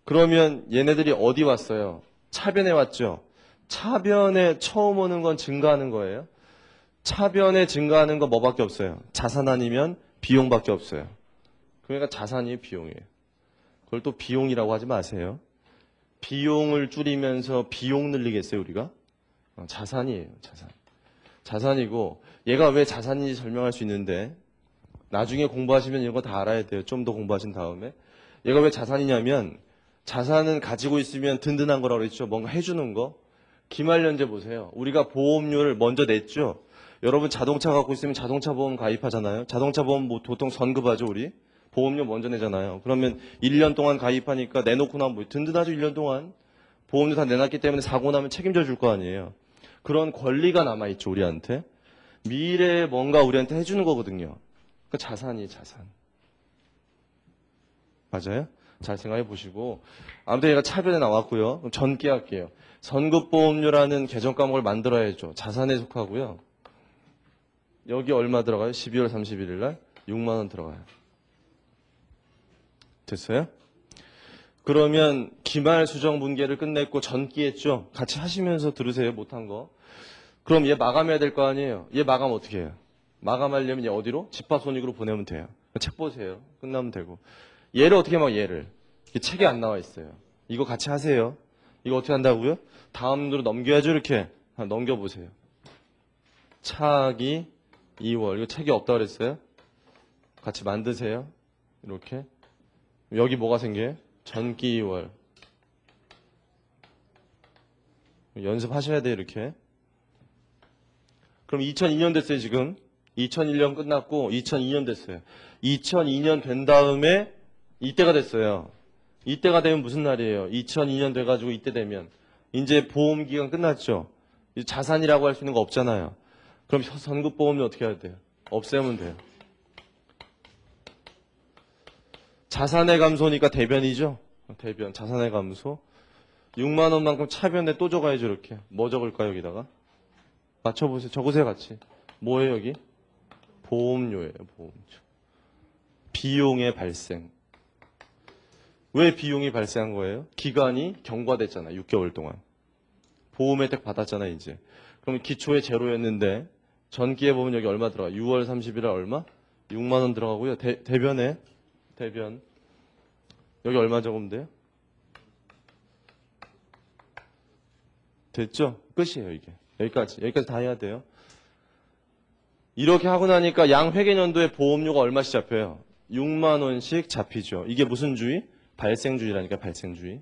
그러면 얘네들이 어디 왔어요? 차변에 왔죠? 차변에 처음 오는 건 증가하는 거예요. 차변에 증가하는 건 뭐밖에 없어요? 자산 아니면 비용밖에 없어요. 그러니까 자산이 비용이에요. 그걸 또 비용이라고 하지 마세요. 비용을 줄이면서 비용 늘리겠어요, 우리가? 자산이에요, 자산. 자산이고 얘가 왜 자산인지 설명할 수 있는데 나중에 공부하시면 이런 거 다 알아야 돼요. 좀 더 공부하신 다음에. 얘가 왜 자산이냐면 자산은 가지고 있으면 든든한 거라고 그랬죠. 뭔가 해주는 거. 기말년제 보세요. 우리가 보험료를 먼저 냈죠. 여러분 자동차 갖고 있으면 자동차 보험 가입하잖아요. 자동차 보험 뭐 보통 선급하죠, 우리. 보험료 먼저 내잖아요. 그러면 1년 동안 가입하니까 내놓고 나면 뭐 든든하죠, 1년 동안. 보험료 다 내놨기 때문에 사고 나면 책임져 줄 거 아니에요. 그런 권리가 남아있죠, 우리한테. 미래에 뭔가 우리한테 해주는 거거든요. 그 자산이 자산. 맞아요? 잘 생각해 보시고. 아무튼 얘가 차변에 나왔고요. 그럼 전개 할게요. 선급보험료라는 개정 과목을 만들어야죠. 자산에 속하고요. 여기 얼마 들어가요? 12월 31일 날 6만 원 들어가요. 됐어요? 그러면 기말 수정 분계를 끝냈고 전기했죠. 같이 하시면서 들으세요. 못한 거. 그럼 얘 마감해야 될 거 아니에요. 얘 마감 어떻게 해요? 마감하려면 얘 어디로? 집합손익으로 보내면 돼요. 책 보세요. 끝나면 되고. 얘를 어떻게 막 얘를. 책에 안 나와 있어요. 이거 같이 하세요. 이거 어떻게 한다고요? 다음으로 넘겨야죠. 이렇게. 넘겨보세요. 차기 2월. 이거 책이 없다 그랬어요? 같이 만드세요. 이렇게. 여기 뭐가 생겨요? 전기 2월. 연습하셔야 돼요. 이렇게. 그럼 2002년 됐어요. 지금. 2001년 끝났고 2002년 됐어요. 2002년 된 다음에 이때가 됐어요. 이때가 되면 무슨 날이에요? 2002년 돼가지고 이때 되면 이제 보험기간 끝났죠. 이제 자산이라고 할 수 있는 거 없잖아요. 그럼 선급보험료 어떻게 해야 돼요? 없애면 돼요. 자산의 감소니까 대변이죠. 대변, 자산의 감소. 6만 원만큼 차변에 또 적어야죠. 이렇게. 뭐 적을까요? 여기다가? 맞춰보세요. 적으세요. 같이. 뭐예요 여기? 보험료예요. 보험료. 비용의 발생. 왜 비용이 발생한 거예요? 기간이 경과됐잖아요. 6개월 동안. 보험 혜택 받았잖아요. 이제. 그럼 기초에 제로였는데 전기에 보면 여기 얼마 들어가? 6월 30일에 얼마? 6만 원 들어가고요. 대변에 대변 여기 얼마 적으면 돼요? 됐죠? 끝이에요. 이게. 여기까지 다 해야 돼요. 이렇게 하고 나니까 양 회계년도에 보험료가 얼마씩 잡혀요? 6만 원씩 잡히죠. 이게 무슨 주의? 발생주의라니까 발생주의.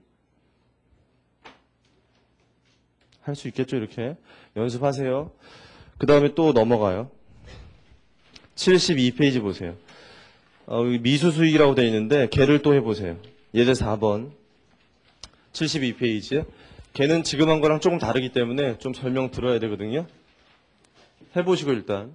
할 수 있겠죠? 이렇게. 연습하세요. 그 다음에 또 넘어가요. 72페이지 보세요. 미수수익이라고 되어 있는데 걔를 또 해보세요. 예제 4번 72페이지. 걔는 지금 한 거랑 조금 다르기 때문에 좀 설명 들어야 되거든요. 해보시고 일단.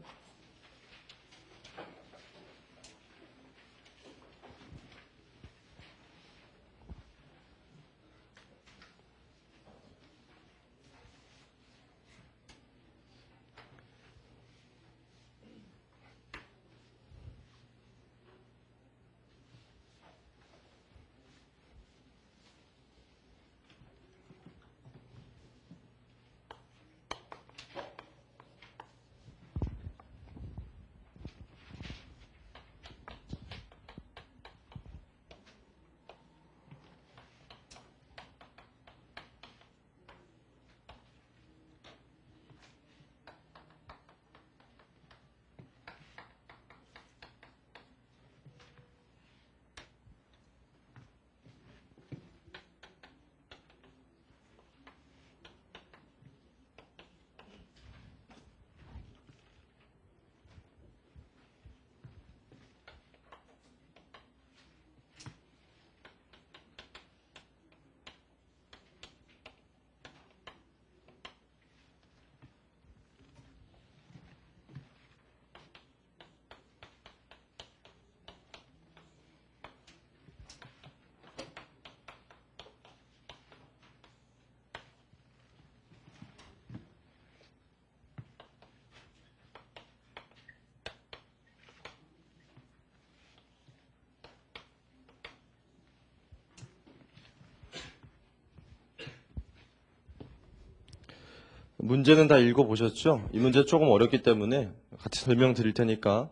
문제는 다 읽어보셨죠? 이 문제 조금 어렵기 때문에 같이 설명드릴 테니까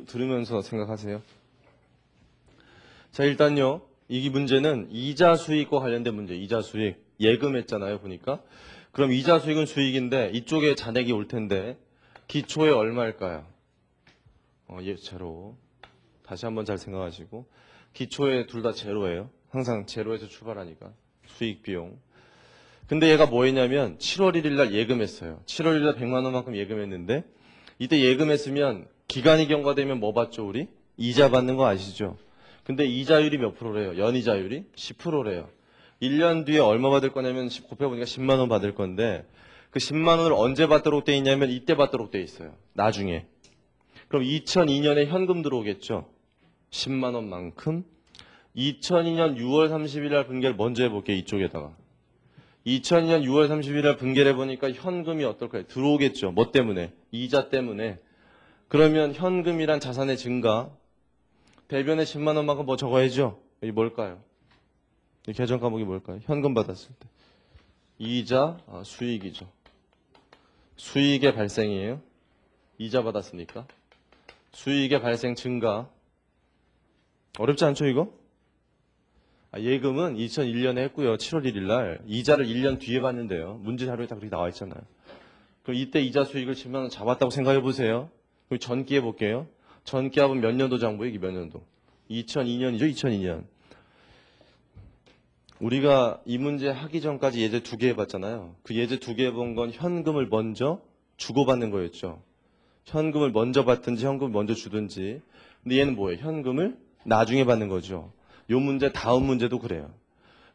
들으면서 생각하세요. 자, 일단요. 이 문제는 이자 수익과 관련된 문제, 이자 수익. 예금했잖아요, 보니까. 그럼 이자 수익은 수익인데 이쪽에 잔액이 올 텐데 기초에 얼마일까요? 제로. 다시 한번 잘 생각하시고. 기초에 둘 다 제로예요. 항상 제로에서 출발하니까. 수익 비용. 근데 얘가 뭐 했냐면 7월 1일 날 예금했어요. 7월 1일 날 100만 원만큼 예금했는데 이때 예금했으면 기간이 경과되면 뭐 받죠, 우리? 이자 받는 거 아시죠? 근데 이자율이 몇 프로래요? 연이자율이 10%래요. 1년 뒤에 얼마 받을 거냐면 곱해보니까 10만 원 받을 건데 그 10만 원을 언제 받도록 돼 있냐면 이때 받도록 돼 있어요. 나중에. 그럼 2002년에 현금 들어오겠죠? 10만 원만큼. 2002년 6월 30일 날 분개를 먼저 해볼게요. 이쪽에다가. 2002년 6월 30일 날 분개를 해보니까 현금이 어떨까요? 들어오겠죠. 뭐 때문에? 이자 때문에. 그러면 현금이란 자산의 증가. 대변에 10만 원만큼 뭐 적어야죠? 이게 뭘까요? 이 계정 과목이 뭘까요? 현금 받았을 때. 이자, 수익이죠. 수익의 발생이에요. 이자 받았으니까. 수익의 발생 증가. 어렵지 않죠, 이거? 예금은 2001년에 했고요. 7월 1일 날. 이자를 1년 뒤에 받는데요. 문제 자료에 다 그렇게 나와 있잖아요. 그럼 이때 이자 수익을 10만 원 잡았다고 생각해 보세요. 그럼 전기 해볼게요. 전기합은 몇 년도 장부예요? 이게 몇 년도? 2002년이죠, 2002년. 우리가 이 문제 하기 전까지 예제 2개 해봤잖아요. 그 예제 2개 해본 건 현금을 먼저 주고받는 거였죠. 현금을 먼저 받든지 현금을 먼저 주든지. 근데 얘는 뭐예요? 현금을 나중에 받는 거죠. 요 문제 다음 문제도 그래요.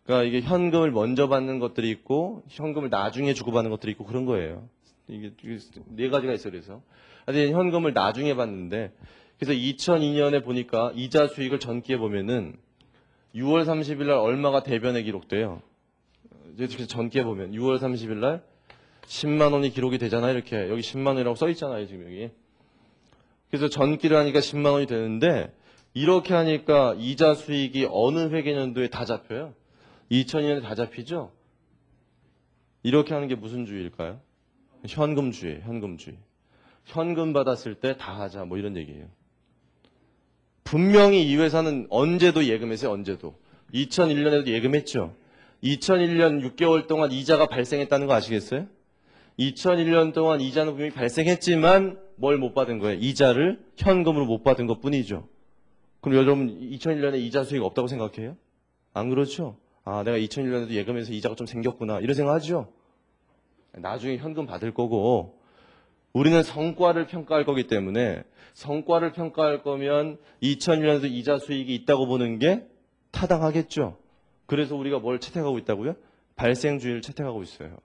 그러니까 이게 현금을 먼저 받는 것들이 있고 현금을 나중에 주고받는 것들이 있고 그런 거예요. 이게 네 가지가 있어요. 그래서 현금을 나중에 받는데 그래서 2002년에 보니까 이자 수익을 전기해 보면은 6월 30일 날 얼마가 대변에 기록돼요. 이렇게 전기해 보면 6월 30일 날 10만 원이 기록이 되잖아요. 이렇게 여기 10만 원이라고 써 있잖아요. 지금 여기. 그래서 전기를 하니까 10만 원이 되는데 이렇게 하니까 이자 수익이 어느 회계연도에 다 잡혀요? 2002년에 다 잡히죠? 이렇게 하는 게 무슨 주의일까요? 현금주의, 현금주의. 현금 받았을 때 다 하자, 뭐 이런 얘기예요. 분명히 이 회사는 언제도 예금했어요, 언제도. 2001년에도 예금했죠? 2001년 6개월 동안 이자가 발생했다는 거 아시겠어요? 2001년 동안 이자는 분명히 발생했지만 뭘 못 받은 거예요? 이자를 현금으로 못 받은 것 뿐이죠. 그럼 여러분 2001년에 이자 수익 없다고 생각해요? 안 그렇죠? 내가 2001년에도 예금해서 이자가 좀 생겼구나 이런 생각하죠? 나중에 현금 받을 거고 우리는 성과를 평가할 거기 때문에 성과를 평가할 거면 2001년에도 이자 수익이 있다고 보는 게 타당하겠죠? 그래서 우리가 뭘 채택하고 있다고요? 발생주의를 채택하고 있어요.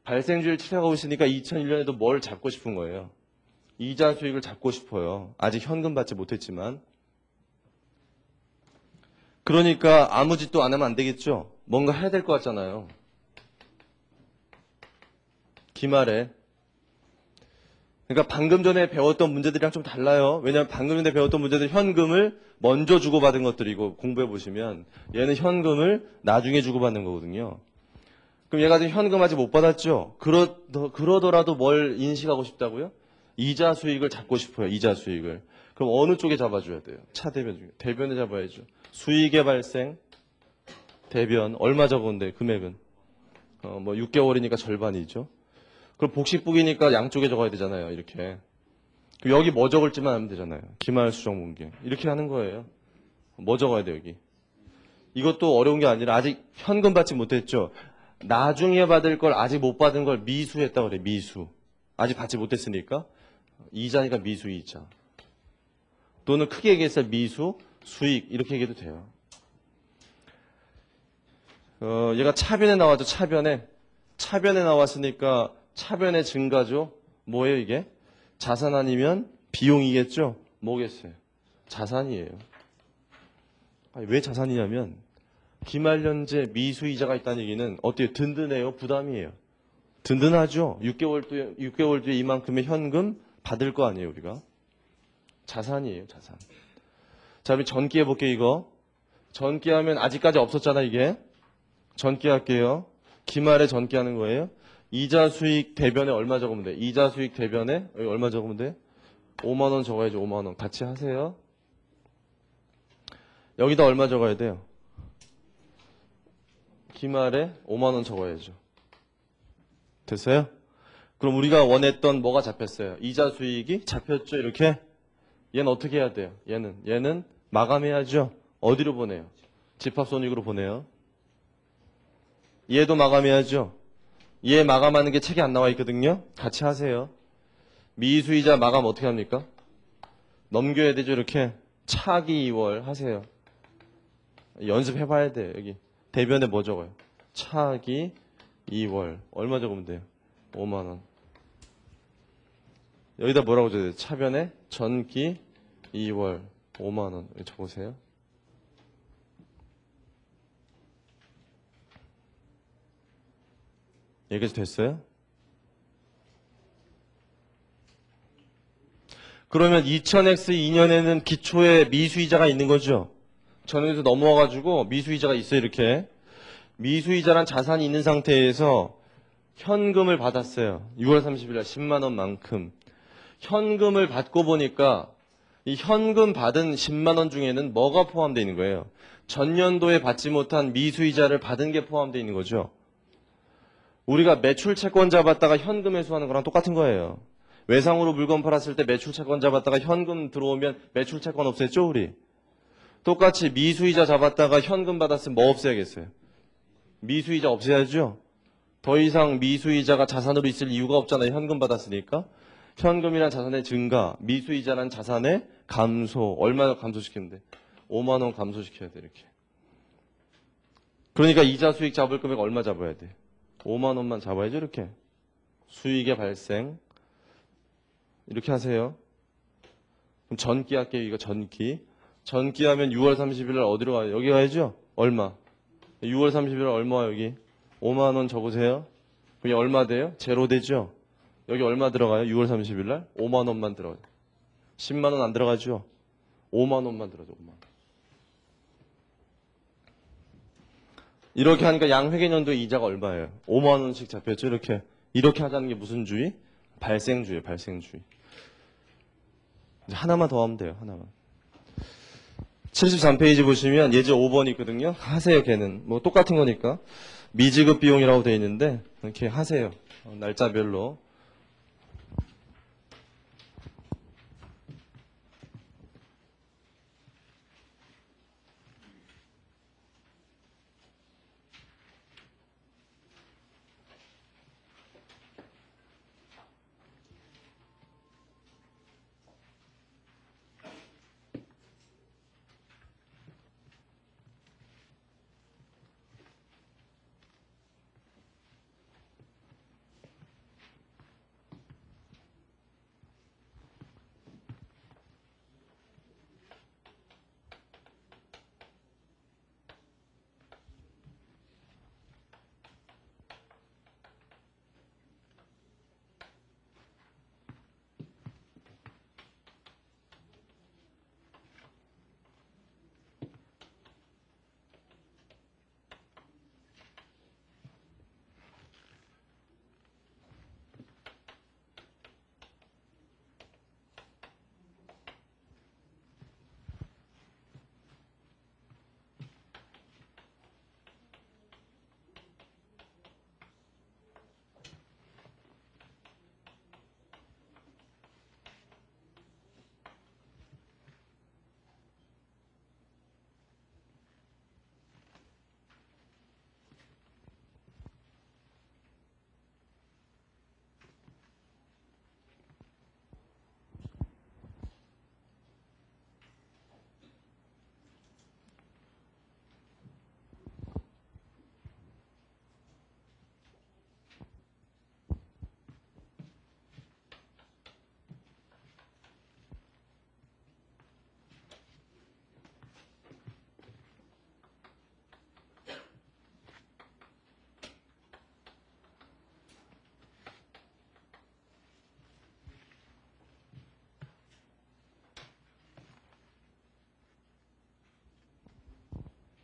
발생주의를 채택하고 있으니까 2001년에도 뭘 잡고 싶은 거예요? 이자 수익을 잡고 싶어요. 아직 현금 받지 못했지만. 그러니까 아무 짓도 안 하면 안 되겠죠? 뭔가 해야 될 것 같잖아요. 기말에. 그러니까 방금 전에 배웠던 문제들이랑 좀 달라요. 왜냐하면 방금 전에 배웠던 문제들 현금을 먼저 주고받은 것들이고 공부해 보시면 얘는 현금을 나중에 주고받는 거거든요. 그럼 얘가 지금 현금 아직 못 받았죠? 그러더라도 뭘 인식하고 싶다고요? 이자 수익을 잡고 싶어요. 이자 수익을. 그럼 어느 쪽에 잡아줘야 돼요? 차대변 중에. 대변에 잡아야죠. 수익의 발생, 대변. 얼마 적은데 금액은? 6개월이니까 절반이죠. 그럼 복식북이니까 양쪽에 적어야 되잖아요. 이렇게. 그럼 여기 뭐 적을지만 하면 되잖아요. 기말 수정 문계. 이렇게 하는 거예요. 뭐 적어야 돼 여기? 이것도 어려운 게 아니라 아직 현금 받지 못했죠. 나중에 받을 걸 아직 못 받은 걸 미수했다고 그래. 미수. 아직 받지 못했으니까 이자니까 미수 이자. 또는 크게 얘기해서 미수 수익 이렇게 얘기해도 돼요. 얘가 차변에 나왔죠. 차변에 나왔으니까 차변의 증가죠. 뭐예요 이게? 자산 아니면 비용이겠죠. 뭐겠어요? 자산이에요. 왜 자산이냐면 기말연재 미수이자가 있다는 얘기는 어때요? 든든해요? 부담이에요? 든든하죠. 6개월 뒤에 이만큼의 현금 받을 거 아니에요 우리가. 자산이에요. 자산. 자 그럼 전기 해볼게요. 이거 전기하면 아직까지 없었잖아 이게. 전기할게요. 기말에 전기하는 거예요. 이자 수익 대변에 얼마 적으면 돼? 이자 수익 대변에 여기 얼마 적으면 돼? 5만 원 적어야죠. 5만 원. 같이 하세요. 여기다 얼마 적어야 돼요? 기말에 5만 원 적어야죠. 됐어요? 그럼 우리가 원했던 뭐가 잡혔어요? 이자 수익이 잡혔죠. 이렇게. 얘는 어떻게 해야 돼요? 얘는 마감해야죠. 어디로 보내요? 집합손익으로 보내요. 얘도 마감해야죠. 얘 마감하는 게 책에 안 나와 있거든요. 같이 하세요. 미수이자 마감 어떻게 합니까? 넘겨야 되죠. 이렇게 차기 2월 하세요. 연습해봐야 돼요. 여기 대변에 뭐 적어요? 차기 2월 얼마 적으면 돼요? 5만 원. 여기다 뭐라고 적어야 돼요? 차변에 전기 2월 5만 원 적으세요. 여기까지 됐어요? 그러면 2000X 2년에는 기초에 미수이자가 있는 거죠. 저는 여기서 넘어와가지고 미수이자가 있어요. 이렇게 미수이자란 자산이 있는 상태에서 현금을 받았어요. 6월 30일 날 10만 원만큼. 현금을 받고 보니까 이 현금 받은 10만 원 중에는 뭐가 포함되어 있는 거예요? 전년도에 받지 못한 미수이자를 받은 게 포함되어 있는 거죠. 우리가 매출 채권 잡았다가 현금 회수하는 거랑 똑같은 거예요. 외상으로 물건 팔았을 때 매출 채권 잡았다가 현금 들어오면 매출 채권 없앴죠, 우리? 똑같이 미수이자 잡았다가 현금 받았으면 뭐 없애야겠어요? 미수이자 없애야죠. 더 이상 미수이자가 자산으로 있을 이유가 없잖아요. 현금 받았으니까. 현금이란 자산의 증가, 미수이자란 자산의 감소. 얼마나 감소시키면 돼? 5만 원 감소시켜야 돼, 이렇게. 그러니까 이자 수익 잡을 금액 얼마 잡아야 돼? 5만 원만 잡아야죠, 이렇게. 수익의 발생. 이렇게 하세요. 그럼 전기 할게요, 이거 전기. 전기 하면 6월 30일 날 어디로 가요? 여기 가야죠? 얼마? 6월 30일 날 얼마 여기? 5만 원 적으세요. 그럼 얼마 돼요? 제로 되죠? 여기 얼마 들어가요? 6월 30일 날? 5만 원만 들어가요. 10만 원 안 들어가죠? 5만 원만 들어가죠. 5만 원. 이렇게 하니까 양회계년도 이자가 얼마예요? 5만 원씩 잡혔죠? 이렇게 하자는 게 무슨 주의? 발생주의예요. 발생주의. 이제 하나만 더 하면 돼요. 하나만. 73페이지 보시면 예제 5번이 있거든요. 하세요. 걔는 뭐 똑같은 거니까 미지급 비용이라고 되어 있는데 이렇게 하세요. 날짜별로.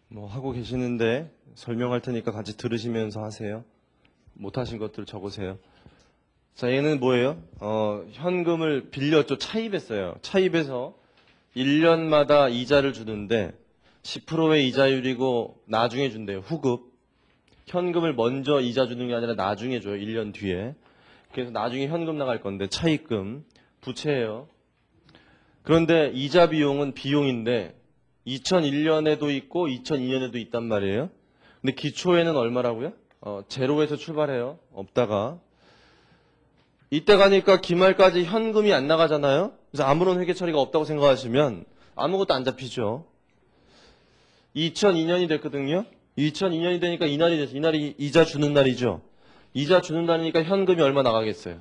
뭐 하고 계시는데 설명할 테니까 같이 들으시면서 하세요. 못하신 것들 적으세요. 자, 얘는 뭐예요? 현금을 빌렸죠. 차입했어요. 차입해서 1년마다 이자를 주는데 10%의 이자율이고 나중에 준대요. 후급. 현금을 먼저 이자 주는 게 아니라 나중에 줘요. 1년 뒤에. 그래서 나중에 현금 나갈 건데 차입금. 부채예요. 그런데 이자 비용은 비용인데 2001년에도 있고 2002년에도 있단 말이에요. 근데 기초에는 얼마라고요? 제로에서 출발해요. 없다가. 이때 가니까 기말까지 현금이 안 나가잖아요. 그래서 아무런 회계 처리가 없다고 생각하시면 아무것도 안 잡히죠. 2002년이 됐거든요. 2002년이 되니까 이날이 됐어요. 이날이 이자 주는 날이죠. 이자 주는 날이니까 현금이 얼마 나가겠어요?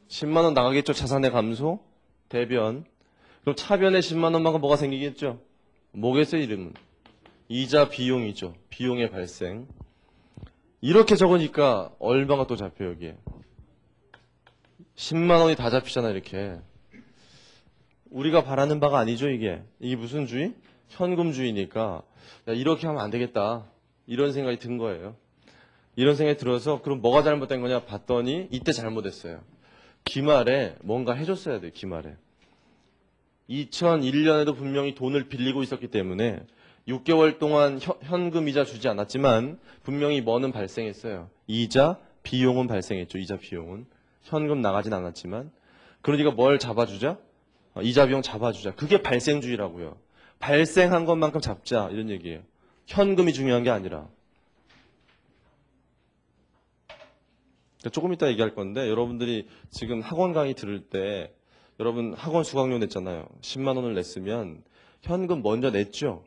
10만 원 나가겠죠. 자산의 감소, 대변. 그럼 차변에 10만 원만큼 뭐가 생기겠죠? 뭐겠어요, 이름은? 이자 비용이죠. 비용의 발생. 이렇게 적으니까 얼마가 또 잡혀요, 여기에. 10만 원이 다 잡히잖아, 이렇게. 우리가 바라는 바가 아니죠, 이게. 이게 무슨 주의? 현금주의니까, 야, 이렇게 하면 안 되겠다. 이런 생각이 든 거예요. 이런 생각이 들어서, 그럼 뭐가 잘못된 거냐 봤더니, 이때 잘못했어요. 기말에 뭔가 해줬어야 돼요, 기말에. 2001년에도 분명히 돈을 빌리고 있었기 때문에, 6개월 동안 현금 이자 주지 않았지만, 분명히 뭐는 발생했어요. 이자, 비용은 발생했죠, 이자 비용은. 현금 나가진 않았지만. 그러니까 뭘 잡아주자? 이자 비용 잡아주자. 그게 발생주의라고요. 발생한 것만큼 잡자 이런 얘기예요. 현금이 중요한 게 아니라. 조금 이따 얘기할 건데 여러분들이 지금 학원 강의 들을 때 여러분 학원 수강료 냈잖아요. 10만 원을 냈으면 현금 먼저 냈죠.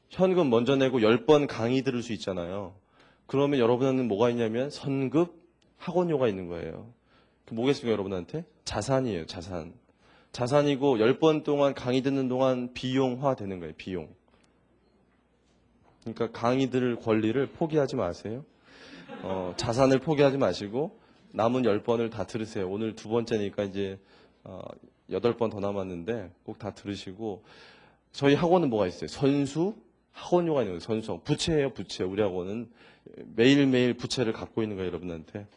현금 먼저 내고 10번 강의 들을 수 있잖아요. 그러면 여러분은 뭐가 있냐면 선급 학원료가 있는 거예요. 뭐겠습니까 여러분한테? 자산이에요. 자산. 자산이고 10번 동안 강의 듣는 동안 비용화 되는 거예요. 비용. 그러니까 강의 들을 권리를 포기하지 마세요. 자산을 포기하지 마시고 남은 10번을 다 들으세요. 오늘 두 번째니까 이제 8번 더 남았는데 꼭 다 들으시고 저희 학원은 뭐가 있어요? 선수 학원료가 있는 거예요. 선수. 부채예요. 부채. 우리 학원은 매일매일 부채를 갖고 있는 거예요. 여러분한테.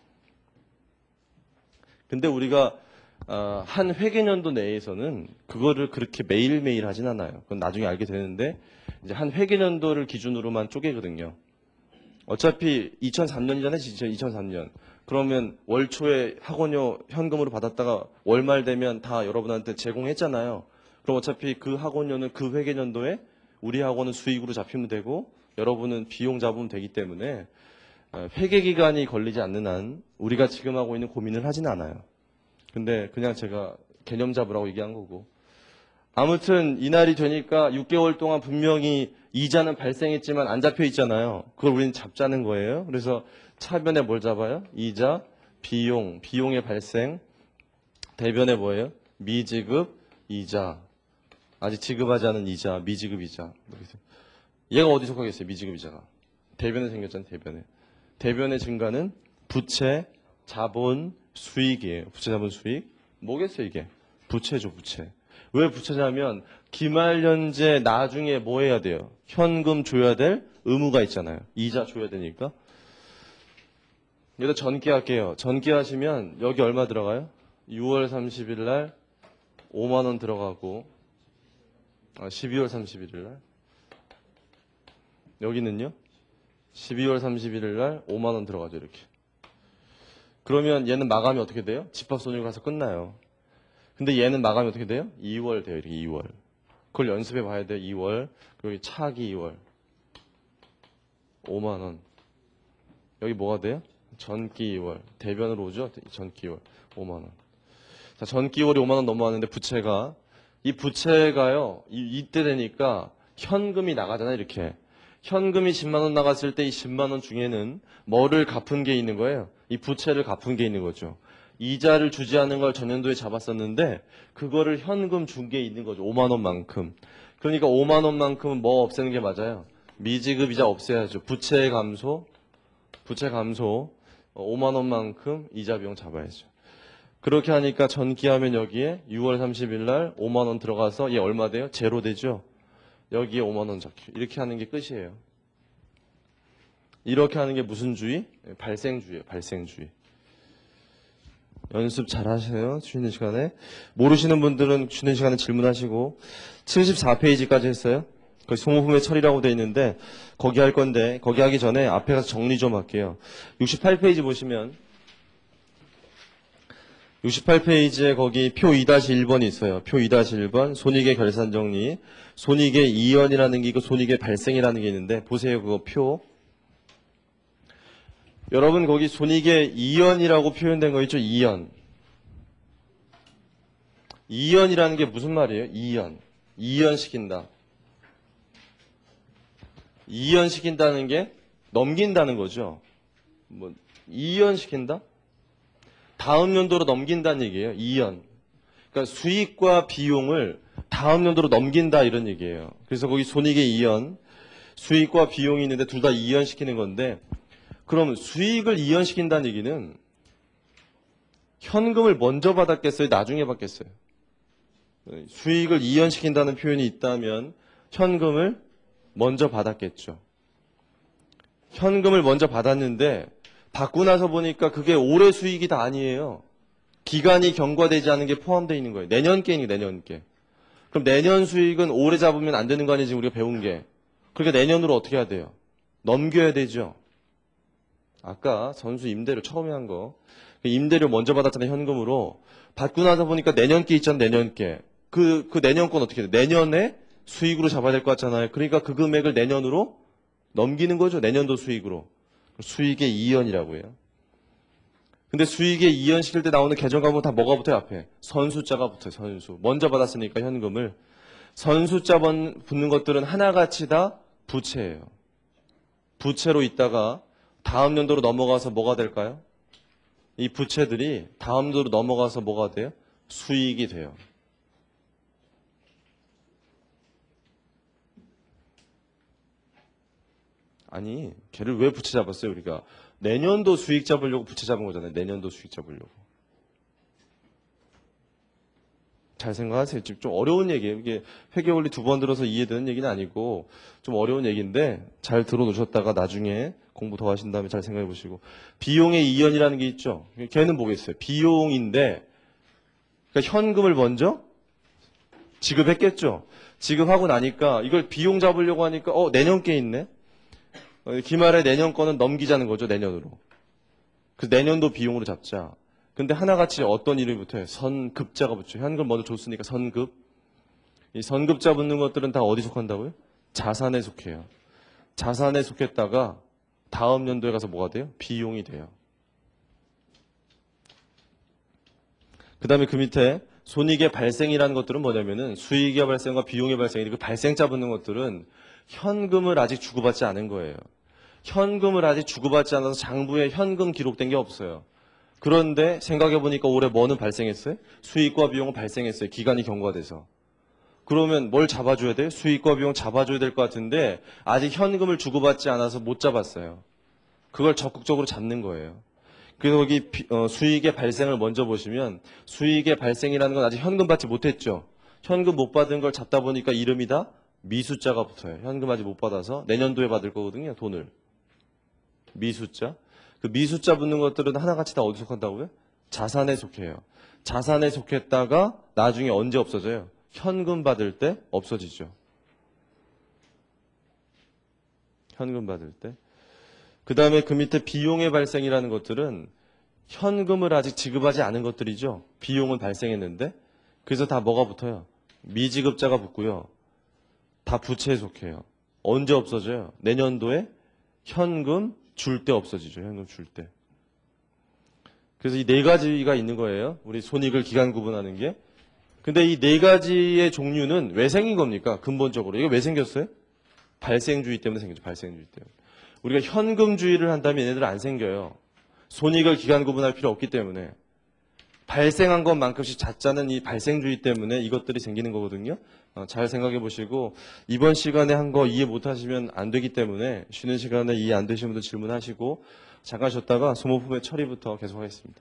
근데 우리가 한 회계년도 내에서는 그거를 그렇게 매일매일 하진 않아요. 그건 나중에 알게 되는데 이제 한 회계년도를 기준으로만 쪼개거든요. 어차피 2003년이잖아요. 진짜 2003년. 그러면 월 초에 학원료 현금으로 받았다가 월말 되면 다 여러분한테 제공했잖아요. 그럼 어차피 그 학원료는 그 회계년도에 우리 학원은 수익으로 잡히면 되고 여러분은 비용 잡으면 되기 때문에 회계기간이 걸리지 않는 한 우리가 지금 하고 있는 고민을 하진 않아요. 근데 그냥 제가 개념 잡으라고 얘기한 거고. 아무튼 이날이 되니까 6개월 동안 분명히 이자는 발생했지만 안 잡혀 있잖아요. 그걸 우리는 잡자는 거예요. 그래서 차변에 뭘 잡아요? 이자, 비용, 비용의 발생. 대변에 뭐예요? 미지급, 이자. 아직 지급하지 않은 이자, 미지급 이자. 얘가 어디 속하겠어요? 미지급 이자가. 대변에 생겼잖아요. 대변에. 대변의 증가는 부채, 자본, 수익이에요. 부채, 자본, 수익. 뭐겠어요 이게? 부채죠. 부채. 왜 부채냐면 기말연재 나중에 뭐 해야 돼요? 현금 줘야 될 의무가 있잖아요. 이자 줘야 되니까. 여기다 전기할게요. 전기하시면 여기 얼마 들어가요? 6월 30일 날 5만 원 들어가고 12월 31일 날 여기는요? 12월 31일 날 5만 원 들어가죠. 이렇게. 그러면 얘는 마감이 어떻게 돼요? 집합손익 가서 끝나요. 근데 얘는 마감이 어떻게 돼요? 2월 돼요. 이렇게 2월. 그걸 연습해 봐야 돼요. 2월. 그리고 차기 2월. 5만 원. 여기 뭐가 돼요? 전기 2월. 대변으로 오죠? 전기 2월. 5만 원. 자, 전기 2월이 5만 원 넘어왔는데 부채가 이 부채가요. 이때 되니까 현금이 나가잖아요. 이렇게. 현금이 10만 원 나갔을 때 이 10만 원 중에는 뭐를 갚은 게 있는 거예요? 이 부채를 갚은 게 있는 거죠. 이자를 주지 않은 걸 전년도에 잡았었는데 그거를 현금 준 게 있는 거죠. 5만 원만큼. 그러니까 5만 원만큼은 뭐 없애는 게 맞아요? 미지급 이자 없애야죠. 부채 감소. 5만 원만큼 이자 비용 잡아야죠. 그렇게 하니까 전기하면 여기에 6월 30일 날 5만 원 들어가서 얘 얼마 돼요? 제로 되죠. 여기에 5만 원 적혀. 이렇게 하는 게 끝이에요. 이렇게 하는 게 무슨 주의? 발생주의예요. 발생주의. 연습 잘 하세요. 쉬는 시간에. 모르시는 분들은 쉬는 시간에 질문하시고 74페이지까지 했어요. 거기 소모품의 처리라고 되어 있는데 거기 할 건데 거기 하기 전에 앞에 가서 정리 좀 할게요. 68페이지 보시면 68페이지에 거기 표 2-1번이 있어요. 표 2-1번 손익의 결산 정리. 손익의 이연이라는 게 있고 손익의 발생이라는 게 있는데 보세요. 그거 표. 여러분 거기 손익의 이연이라고 표현된 거 있죠? 이연. 이연이라는 게 무슨 말이에요? 이연. 이연시킨다. 이연시킨다는 게 넘긴다는 거죠. 뭐 이연시킨다? 다음 연도로 넘긴다는 얘기예요. 이연. 그러니까 수익과 비용을 다음 연도로 넘긴다 이런 얘기예요. 그래서 거기 손익의 이연, 수익과 비용이 있는데 둘 다 이연시키는 건데 그럼 수익을 이연시킨다는 얘기는 현금을 먼저 받았겠어요? 나중에 받겠어요? 수익을 이연시킨다는 표현이 있다면 현금을 먼저 받았겠죠. 현금을 먼저 받았는데 받고 나서 보니까 그게 올해 수익이 다 아니에요. 기간이 경과되지 않은 게 포함되어 있는 거예요. 내년께니까 내년께. 그럼 내년 수익은 올해 잡으면 안 되는 거 아니에요? 지금 우리가 배운 게. 그러니까 내년으로 어떻게 해야 돼요? 넘겨야 되죠. 아까 선수 임대료 처음에 한 거. 임대료 먼저 받았잖아요. 현금으로. 받고 나서 보니까 내년께 있잖아요. 내년께. 그 내년 건 어떻게 돼요? 내년에 수익으로 잡아야 될 것 같잖아요. 그러니까 그 금액을 내년으로 넘기는 거죠. 내년도 수익으로. 수익의 이연이라고 해요. 근데 수익의 이연 시킬 때 나오는 계정 가보면 다 뭐가 붙어요? 앞에. 선수자가 붙어요. 선수. 먼저 받았으니까 현금을. 선수자 붙는 것들은 하나같이 다 부채예요. 부채로 있다가 다음 연도로 넘어가서 뭐가 될까요? 이 부채들이 다음 연도로 넘어가서 뭐가 돼요? 수익이 돼요. 아니, 걔를 왜 부채 잡았어요, 우리가? 내년도 수익 잡으려고 부채 잡은 거잖아요. 내년도 수익 잡으려고. 잘 생각하세요. 지금 좀 어려운 얘기예요. 이게 회계원리 2번 들어서 이해되는 얘기는 아니고 좀 어려운 얘기인데 잘 들어놓으셨다가 나중에 공부 더 하신 다음에 잘 생각해 보시고. 비용의 이연이라는 게 있죠. 걔는 뭐겠어요? 비용인데 그러니까 현금을 먼저 지급했겠죠. 지급하고 나니까 이걸 비용 잡으려고 하니까 내년 게 있네. 기말에 내년 거는 넘기자는 거죠. 내년으로. 그 내년도 비용으로 잡자. 근데 하나같이 어떤 이름이 붙어요? 선급자가 붙죠. 현금 먼저 줬으니까 선급. 이 선급자 붙는 것들은 다 어디 속한다고요? 자산에 속해요. 자산에 속했다가 다음 연도에 가서 뭐가 돼요? 비용이 돼요. 그 다음에 그 밑에 손익의 발생이라는 것들은 뭐냐면은 수익의 발생과 비용의 발생이 그 발생자 붙는 것들은 현금을 아직 주고받지 않은 거예요. 현금을 아직 주고받지 않아서 장부에 현금 기록된 게 없어요. 그런데 생각해보니까 올해 뭐는 발생했어요? 수익과 비용은 발생했어요. 기간이 경과돼서. 그러면 뭘 잡아줘야 돼요? 수익과 비용 잡아줘야 될 것 같은데 아직 현금을 주고받지 않아서 못 잡았어요. 그걸 적극적으로 잡는 거예요. 그래서 여기 수익의 발생을 먼저 보시면 수익의 발생이라는 건 아직 현금 받지 못했죠. 현금 못 받은 걸 잡다 보니까 이름이 다 미숫자가 붙어요. 현금 아직 못 받아서 내년도에 받을 거거든요. 돈을. 미숫자. 그 미숫자 붙는 것들은 하나같이 다 어디 속한다고요? 자산에 속해요. 자산에 속했다가 나중에 언제 없어져요? 현금 받을 때 없어지죠. 현금 받을 때. 그 다음에 그 밑에 비용의 발생이라는 것들은 현금을 아직 지급하지 않은 것들이죠. 비용은 발생했는데. 그래서 다 뭐가 붙어요? 미지급자가 붙고요. 다 부채에 속해요. 언제 없어져요? 내년도에 현금 줄 때 없어지죠. 현금 줄 때. 그래서 이 네 가지가 있는 거예요. 우리 손익을 기간 구분하는 게. 근데 이 네 가지의 종류는 왜 생긴 겁니까? 근본적으로. 이거 왜 생겼어요? 발생주의 때문에 생겼죠. 발생주의 때문에. 우리가 현금주의를 한다면 얘네들 안 생겨요. 손익을 기간 구분할 필요 없기 때문에. 발생한 것만큼씩 잣자는 이 발생주의 때문에 이것들이 생기는 거거든요. 잘 생각해 보시고 이번 시간에 한 거 이해 못하시면 안 되기 때문에 쉬는 시간에 이해 안 되시는 분들 질문하시고 잠깐 쉬었다가 소모품의 처리부터 계속하겠습니다.